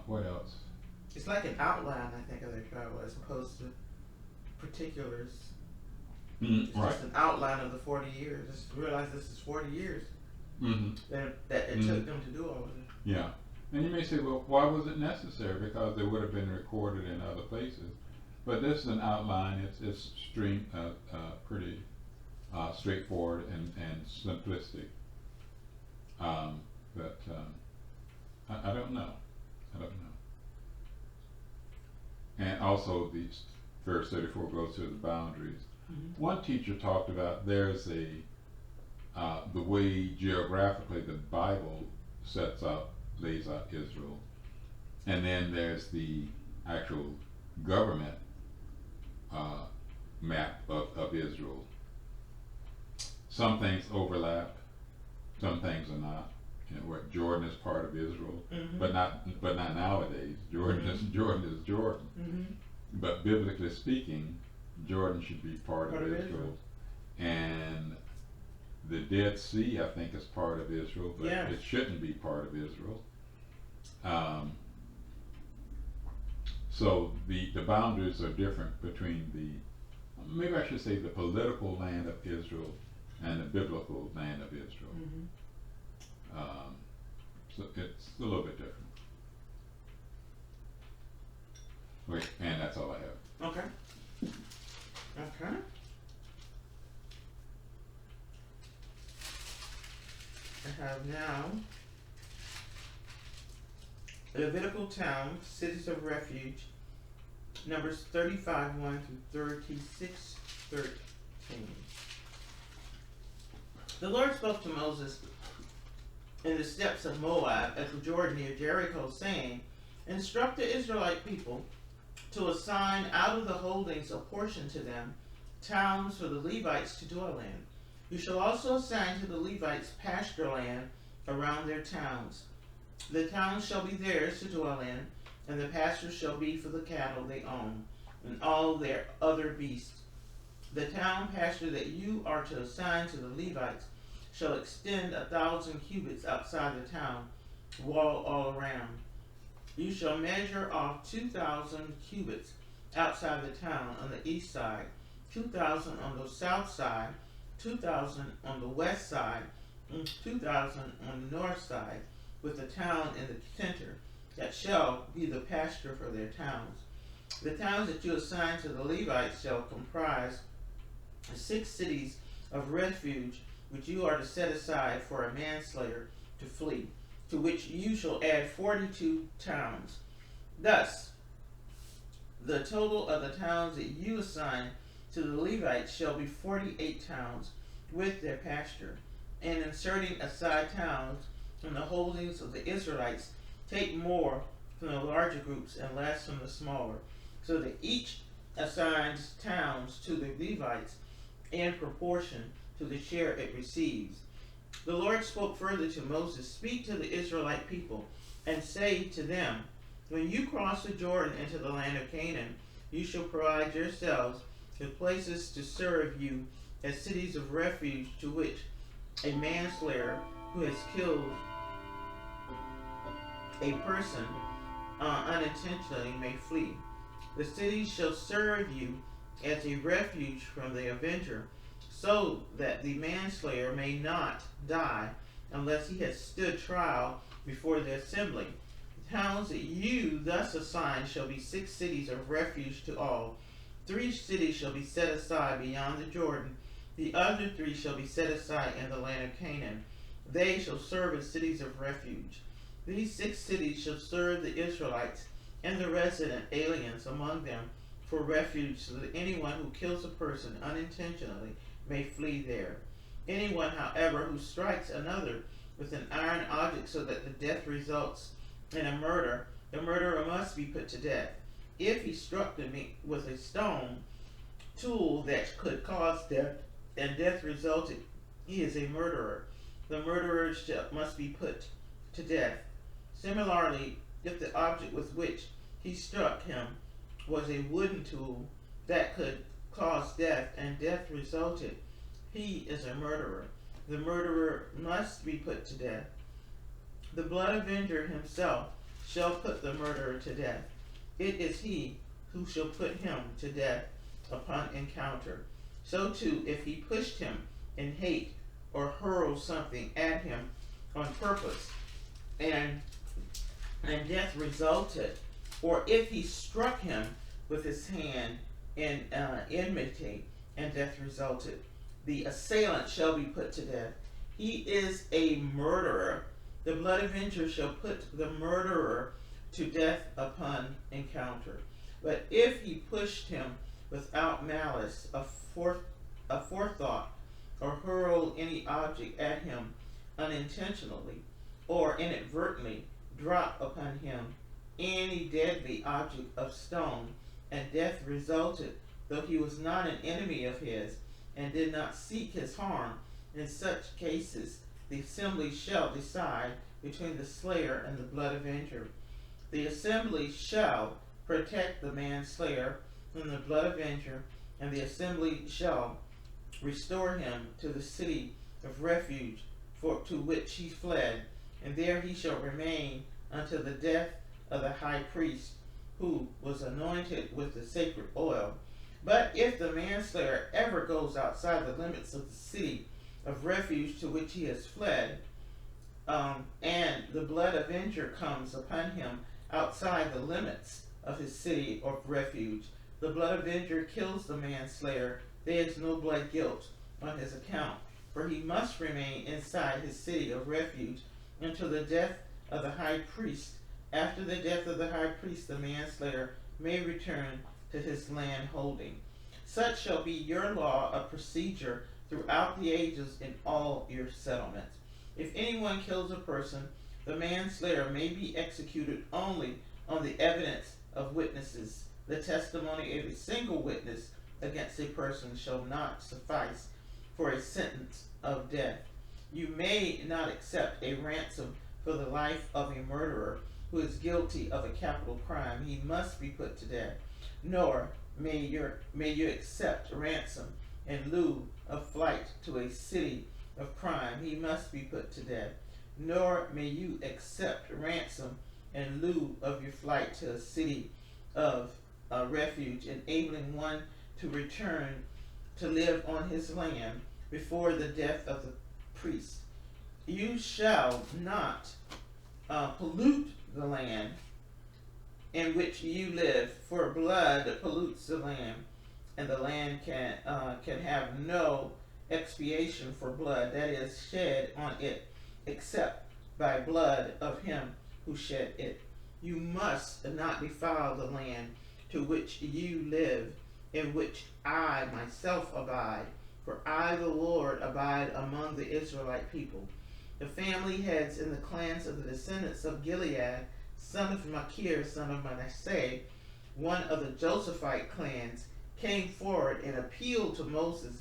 what else? It's like an outline, I think, of their travel as opposed to particulars. It's Right. just an outline of the 40 years. Just realize this is 40 years that it took them to do all of it. Yeah. And you may say, well, why was it necessary? Because they would have been recorded in other places. But this is an outline. It's pretty straightforward and simplistic. But I don't know. I don't know. And also, the verse 34 goes to the boundaries. Mhm. One teacher talked about there's the way geographically the Bible lays out Israel, and then there's the actual government map of Israel. Some things overlap, some things are not. You know, where Jordan is part of Israel, Mhm. but not nowadays. Jordan is Jordan. Mhm. But biblically speaking, Jordan should be part of Israel. Israel. And the Dead Sea, I think, is part of Israel, but Yes. it shouldn't be part of Israel. So the boundaries are different between maybe I should say the political land of Israel and the biblical land of Israel. Mhm. So it's a little bit different. Wait, and that's all I have. Okay. Okay. I have now Levitical towns, cities of refuge, Numbers 35:1 through 36:13. The Lord spoke to Moses in the steppes of Moab at the Jordan near Jericho, saying, "Instruct the Israelite people to assign out of the holdings a portion to them, towns for the Levites to dwell in. You shall also assign to the Levites pasture land around their towns. The towns shall be theirs to dwell in, and the pastures shall be for the cattle they own, and all their other beasts. The town pasture that you are to assign to the Levites shall extend 1,000 cubits outside the town wall all around. You shall measure off 2,000 cubits outside the town on the east side, 2,000 on the south side, 2,000 on the west side, and 2,000 on the north side, with the town in the center. That shall be the pasture for their towns. The towns that you assign to the Levites shall comprise 6 cities of refuge, which you are to set aside for a manslayer to flee, to which you shall add 42 towns. Thus, the total of the towns that you assign to the Levites shall be 48 towns with their pasture. And inserting aside towns from the holdings of the Israelites, take more from the larger groups and less from the smaller, so that each assigns towns to the Levites in proportion to the share it receives." The Lord spoke further to Moses, "Speak to the Israelite people and say to them, when you cross the Jordan into the land of Canaan, you shall provide yourselves with places to serve you as cities of refuge, to which a manslayer who has killed a person unintentionally may flee. The cities shall serve you as a refuge from the avenger, so that the manslayer may not die unless he has stood trial before the assembly. The towns that you thus assign shall be 6 cities of refuge to all. 3 cities shall be set aside beyond the Jordan. The other 3 shall be set aside in the land of Canaan. They shall serve as cities of refuge. These 6 cities shall serve the Israelites and the resident aliens among them for refuge, so that anyone who kills a person unintentionally may flee there. Anyone, however, who strikes another with an iron object so that the death results in a murder, the murderer must be put to death. If he struck the meat with a stone tool that could cause death, and death resulted, he is a murderer. The murderer must be put to death. Similarly, if the object with which he struck him was a wooden tool that could cause death, and death resulted, he is a murderer. The murderer must be put to death. The blood avenger himself shall put the murderer to death. It is he who shall put him to death upon encounter. So too, if he pushed him in hate or hurled something at him on purpose, and death resulted, or if he struck him with his hand in enmity, and death resulted, the assailant shall be put to death. He is a murderer. The blood avenger shall put the murderer to death upon encounter. But if he pushed him without malice, a forethought, or hurled any object at him unintentionally, or inadvertently drop upon him any deadly object of stone, and death resulted, though he was not an enemy of his, and did not seek his harm, in such cases the assembly shall decide between the slayer and the blood avenger. The assembly shall protect the manslayer from the blood avenger, and the assembly shall restore him to the city of refuge to which he fled, and there he shall remain until the death of the high priest, who was anointed with the sacred oil. But if the manslayer ever goes outside the limits of the city of refuge to which he has fled, and the blood avenger comes upon him outside the limits of his city of refuge, the blood avenger kills the manslayer. There is no blood guilt on his account, for he must remain inside his city of refuge until the death of the high priest. After the death of the high priest, the manslayer may return to his land holding. Such shall be your law of procedure throughout the ages in all your settlements. If anyone kills a person, the manslayer may be executed only on the evidence of witnesses. The testimony of a single witness against a person shall not suffice for a sentence of death. You may not accept a ransom for the life of a murderer who is guilty of a capital crime. He must be put to death. Nor may you accept ransom in lieu of flight to a city of crime. He must be put to death. Nor may you accept ransom in lieu of your flight to a city of refuge, enabling one to return to live on his land before the death of the priest. You shall not pollute the land in which you live, for blood pollutes the land, and the land can have no expiation for blood that is shed on it, except by blood of him who shed it. You must not defile the land to which you live, in which I myself abide, for I, the Lord, abide among the Israelite people. The family heads in the clans of the descendants of Gilead, son of Machir, son of Manasseh, one of the Josephite clans, came forward and appealed to Moses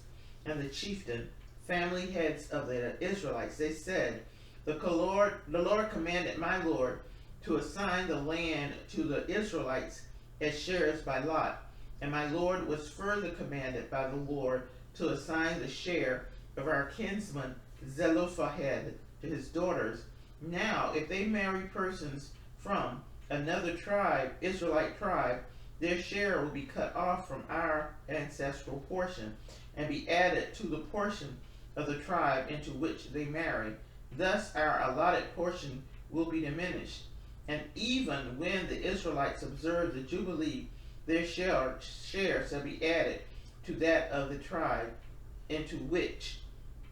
and the chieftain, family heads of the Israelites. They said, the Lord commanded my Lord to assign the land to the Israelites as shares by lot, and my Lord was further commanded by the Lord to assign the share of our kinsman Zelophehad to his daughters. Now, if they marry persons from another tribe, Israelite tribe, their share will be cut off from our ancestral portion and be added to the portion of the tribe into which they marry. Thus our allotted portion will be diminished. And even when the Israelites observe the Jubilee, their share shall be added to that of the tribe into which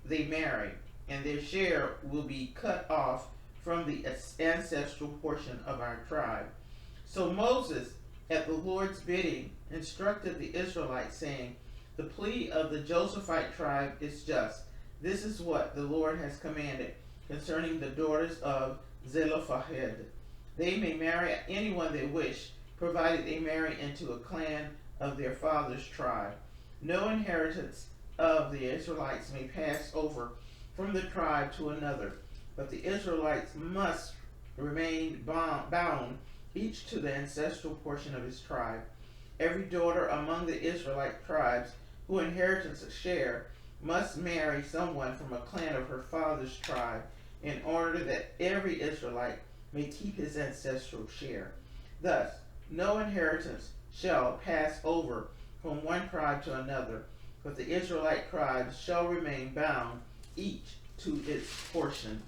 they marry, and their share will be cut off from the ancestral portion of our tribe. So Moses, at the Lord's bidding, instructed the Israelites, saying, the plea of the Josephite tribe is just. This is what the Lord has commanded concerning the daughters of Zelophehad. They may marry anyone they wish, provided they marry into a clan of their father's tribe. No inheritance of the Israelites may pass over from the tribe to another, but the Israelites must remain bound, each to the ancestral portion of his tribe. Every daughter among the Israelite tribes who inherits a share must marry someone from a clan of her father's tribe, in order that every Israelite may keep his ancestral share. Thus, no inheritance shall pass over from one tribe to another, but the Israelite tribes shall remain bound, each to its portion.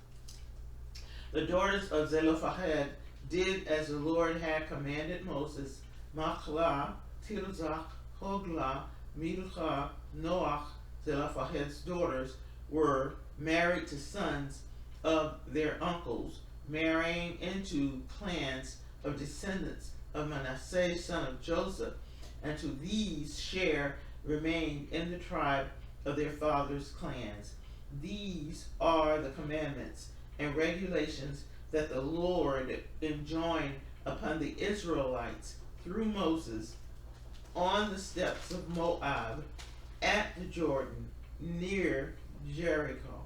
The daughters of Zelophehad did as the Lord had commanded Moses. Machlah, Tirzah, Hoglah, Milcah, Noach, Zelophehad's daughters were married to sons of their uncles, marrying into clans of descendants of Manasseh, son of Joseph, and to these share remained in the tribe of their fathers' clans. These are the commandments and regulations that the Lord enjoined upon the Israelites through Moses on the steps of Moab at the Jordan near Jericho.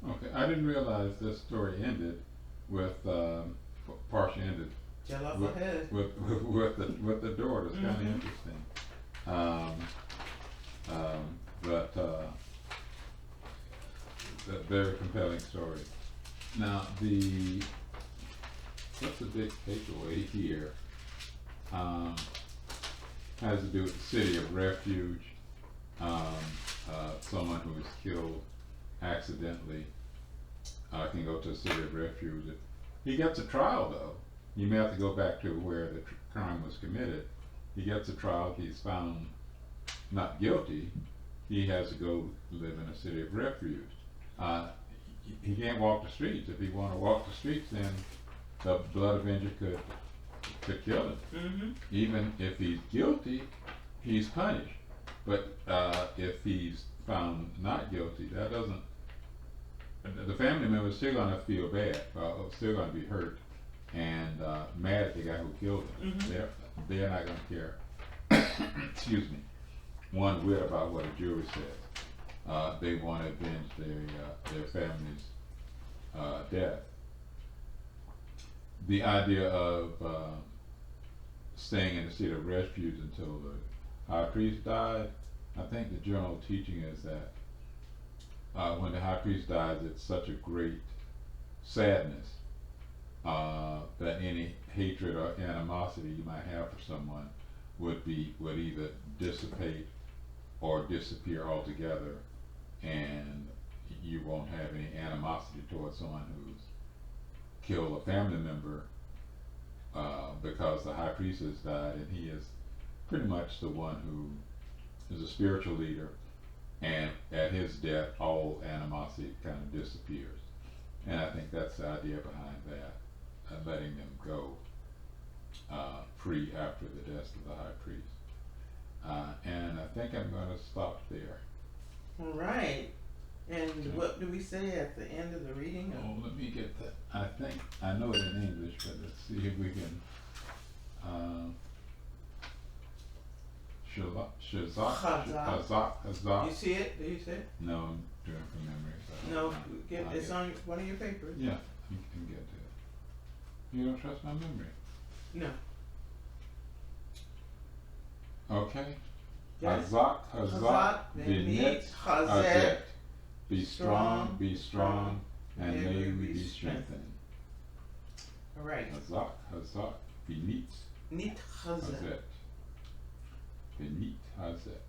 Okay, I didn't realize this story ended with Parshah ended with the daughters. Kind of interesting. But a very compelling story. Now what's the big takeaway here? Has to do with the city of refuge. Someone who is killed accidentally can go to a city of refuge. He gets a trial though. You may have to go back to where the crime was committed. He gets a trial. He's found not guilty. He has to go live in a city of refuge. He can't walk the streets. If he want to walk the streets, then the blood avenger could kill him. Mm-hmm. Even if he's guilty, he's punished. But if he's found not guilty, that doesn't. The family members still gonna feel bad, still gonna be hurt, and mad at the guy who killed him. Mm-hmm. They're not gonna care. Excuse me. One whit about what a jury says. They want to avenge their family's death. The idea of staying in the state of refuge until the high priest died, I think the general teaching is that when the high priest dies, it's such a great sadness that any hatred or animosity you might have for someone would either dissipate or disappear altogether, and you won't have any animosity towards someone who's killed a family member because the high priest has died, and he is pretty much the one who is a spiritual leader, and at his death all animosity kind of disappears. And I think that's the idea behind that, letting them go free after the death of the high priest. And I think I'm going to stop there. All right. And what do we say at the end of the reading? Oh, let me get that. I think I know it in English, but let's see if we can. Shazak. You see it? Do you see it? No, I'm doing it from memory. So No, it's on one of your papers. Yeah, you can get to it. You don't trust my memory? No. Okay. Yes. Hazak, Benit, Hazet. Be strong, and may we be strengthened. All right. Hazak, Benit, Nit Hazet. Benit, Hazet.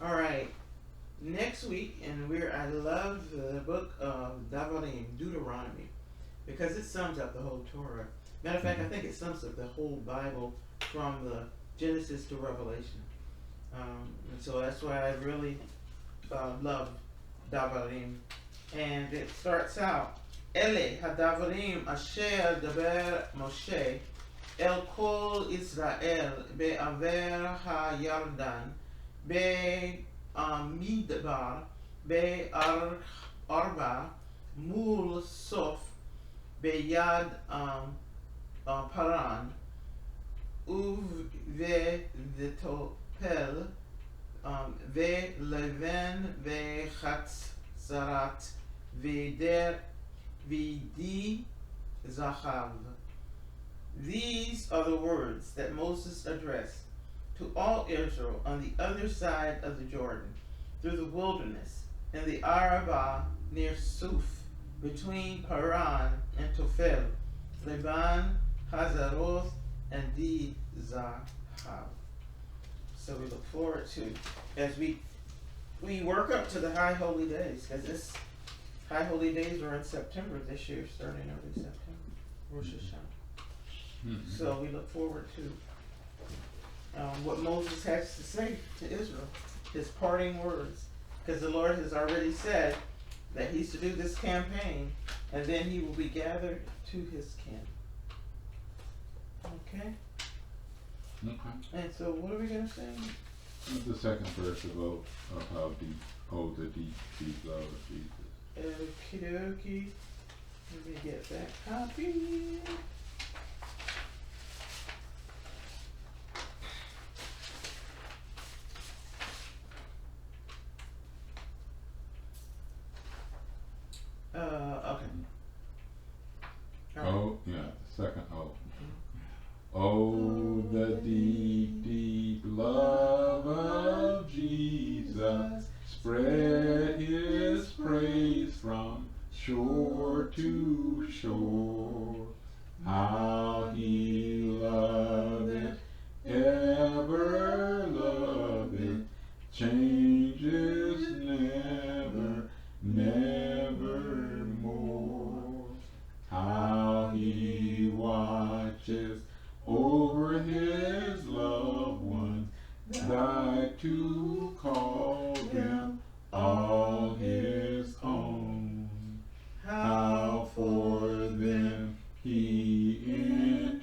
All right. Next week, and I love the book of Deuteronomy, because it sums up the whole Torah. Matter of fact, I think it sums up the whole Bible from the Genesis to Revelation. And so that's why I really love Davarim. And it starts out, Ele hadavarim asher daber Moshe el kol Israel be'aver ha'yardan be'amidbar be'arba mul sof be'yad paran ובתופל ולבן וחצרת וידי זהב. These are the words that Moses addressed to all Israel on the other side of the Jordan, through the wilderness, in the Arabah near Suf, between Paran and Tofel, Leban, Hazaroth, and the Zahab. So we look forward to, as we work up to the High Holy Days, because this High Holy Days are in September this year, starting early September, Rosh Hashanah. So we look forward to what Moses has to say to Israel, his parting words, because the Lord has already said that he's to do this campaign, and then he will be gathered to his kin. Okay? Okay. And so what are we going to sing? The second verse of how deep, oh, the deep love of Jesus. Okie dokie. Let me get that copy. Okay. Oh, yeah, second O. Oh, the deep, deep love of Jesus, spread his praise from shore to shore. How he loveth, ever loveth, changes never, nevermore. How he watches over his loved ones, died to call them all his own. How for them he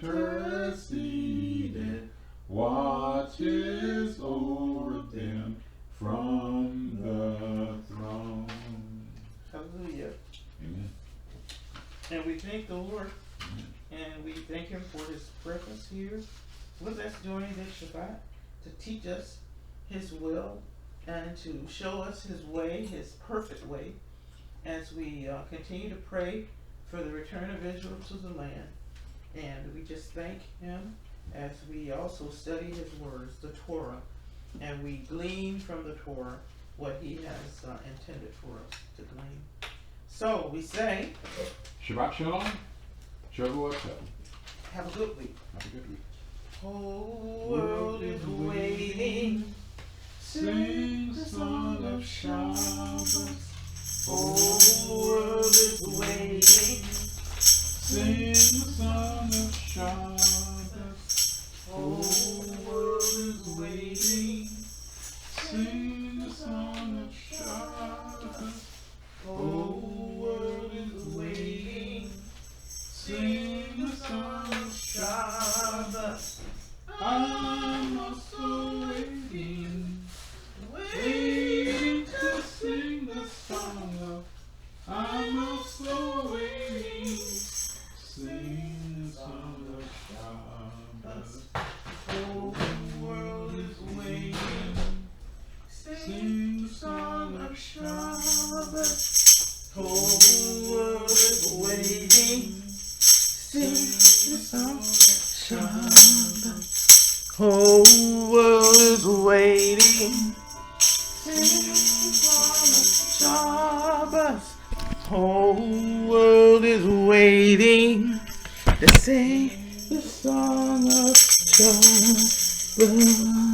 interceded, watches over them from the throne. Hallelujah. Amen. And we thank the Lord, Amen. and we thank him for his presence here with us during this Shabbat, to teach us his will and to show us his way, his perfect way, as we continue to pray for the return of Israel to the land. And we just thank him as we also study his words, the Torah, and we glean from the Torah what he has intended for us to glean. So we say, Shabbat Shalom. Shavua Tov. have a good week. Have a good week. Whole world is waiting. Sing the song of Shabbat. Whole world is waiting. Sing the song of Shabbat. Whole world is waiting. Sing the song of Shabbat. Whole world is waiting. Sing the song of Shabbat. I'm also waiting, waiting to sing the song of. I'm also waiting, sing the song of Shabbat. The whole world is waiting. Sing the song of Shabbat. Whole world is waiting. Sing the song of Shabbat. Whole world is waiting. Sing the song of Shabbat. Whole world is waiting to sing the song of Shabbat.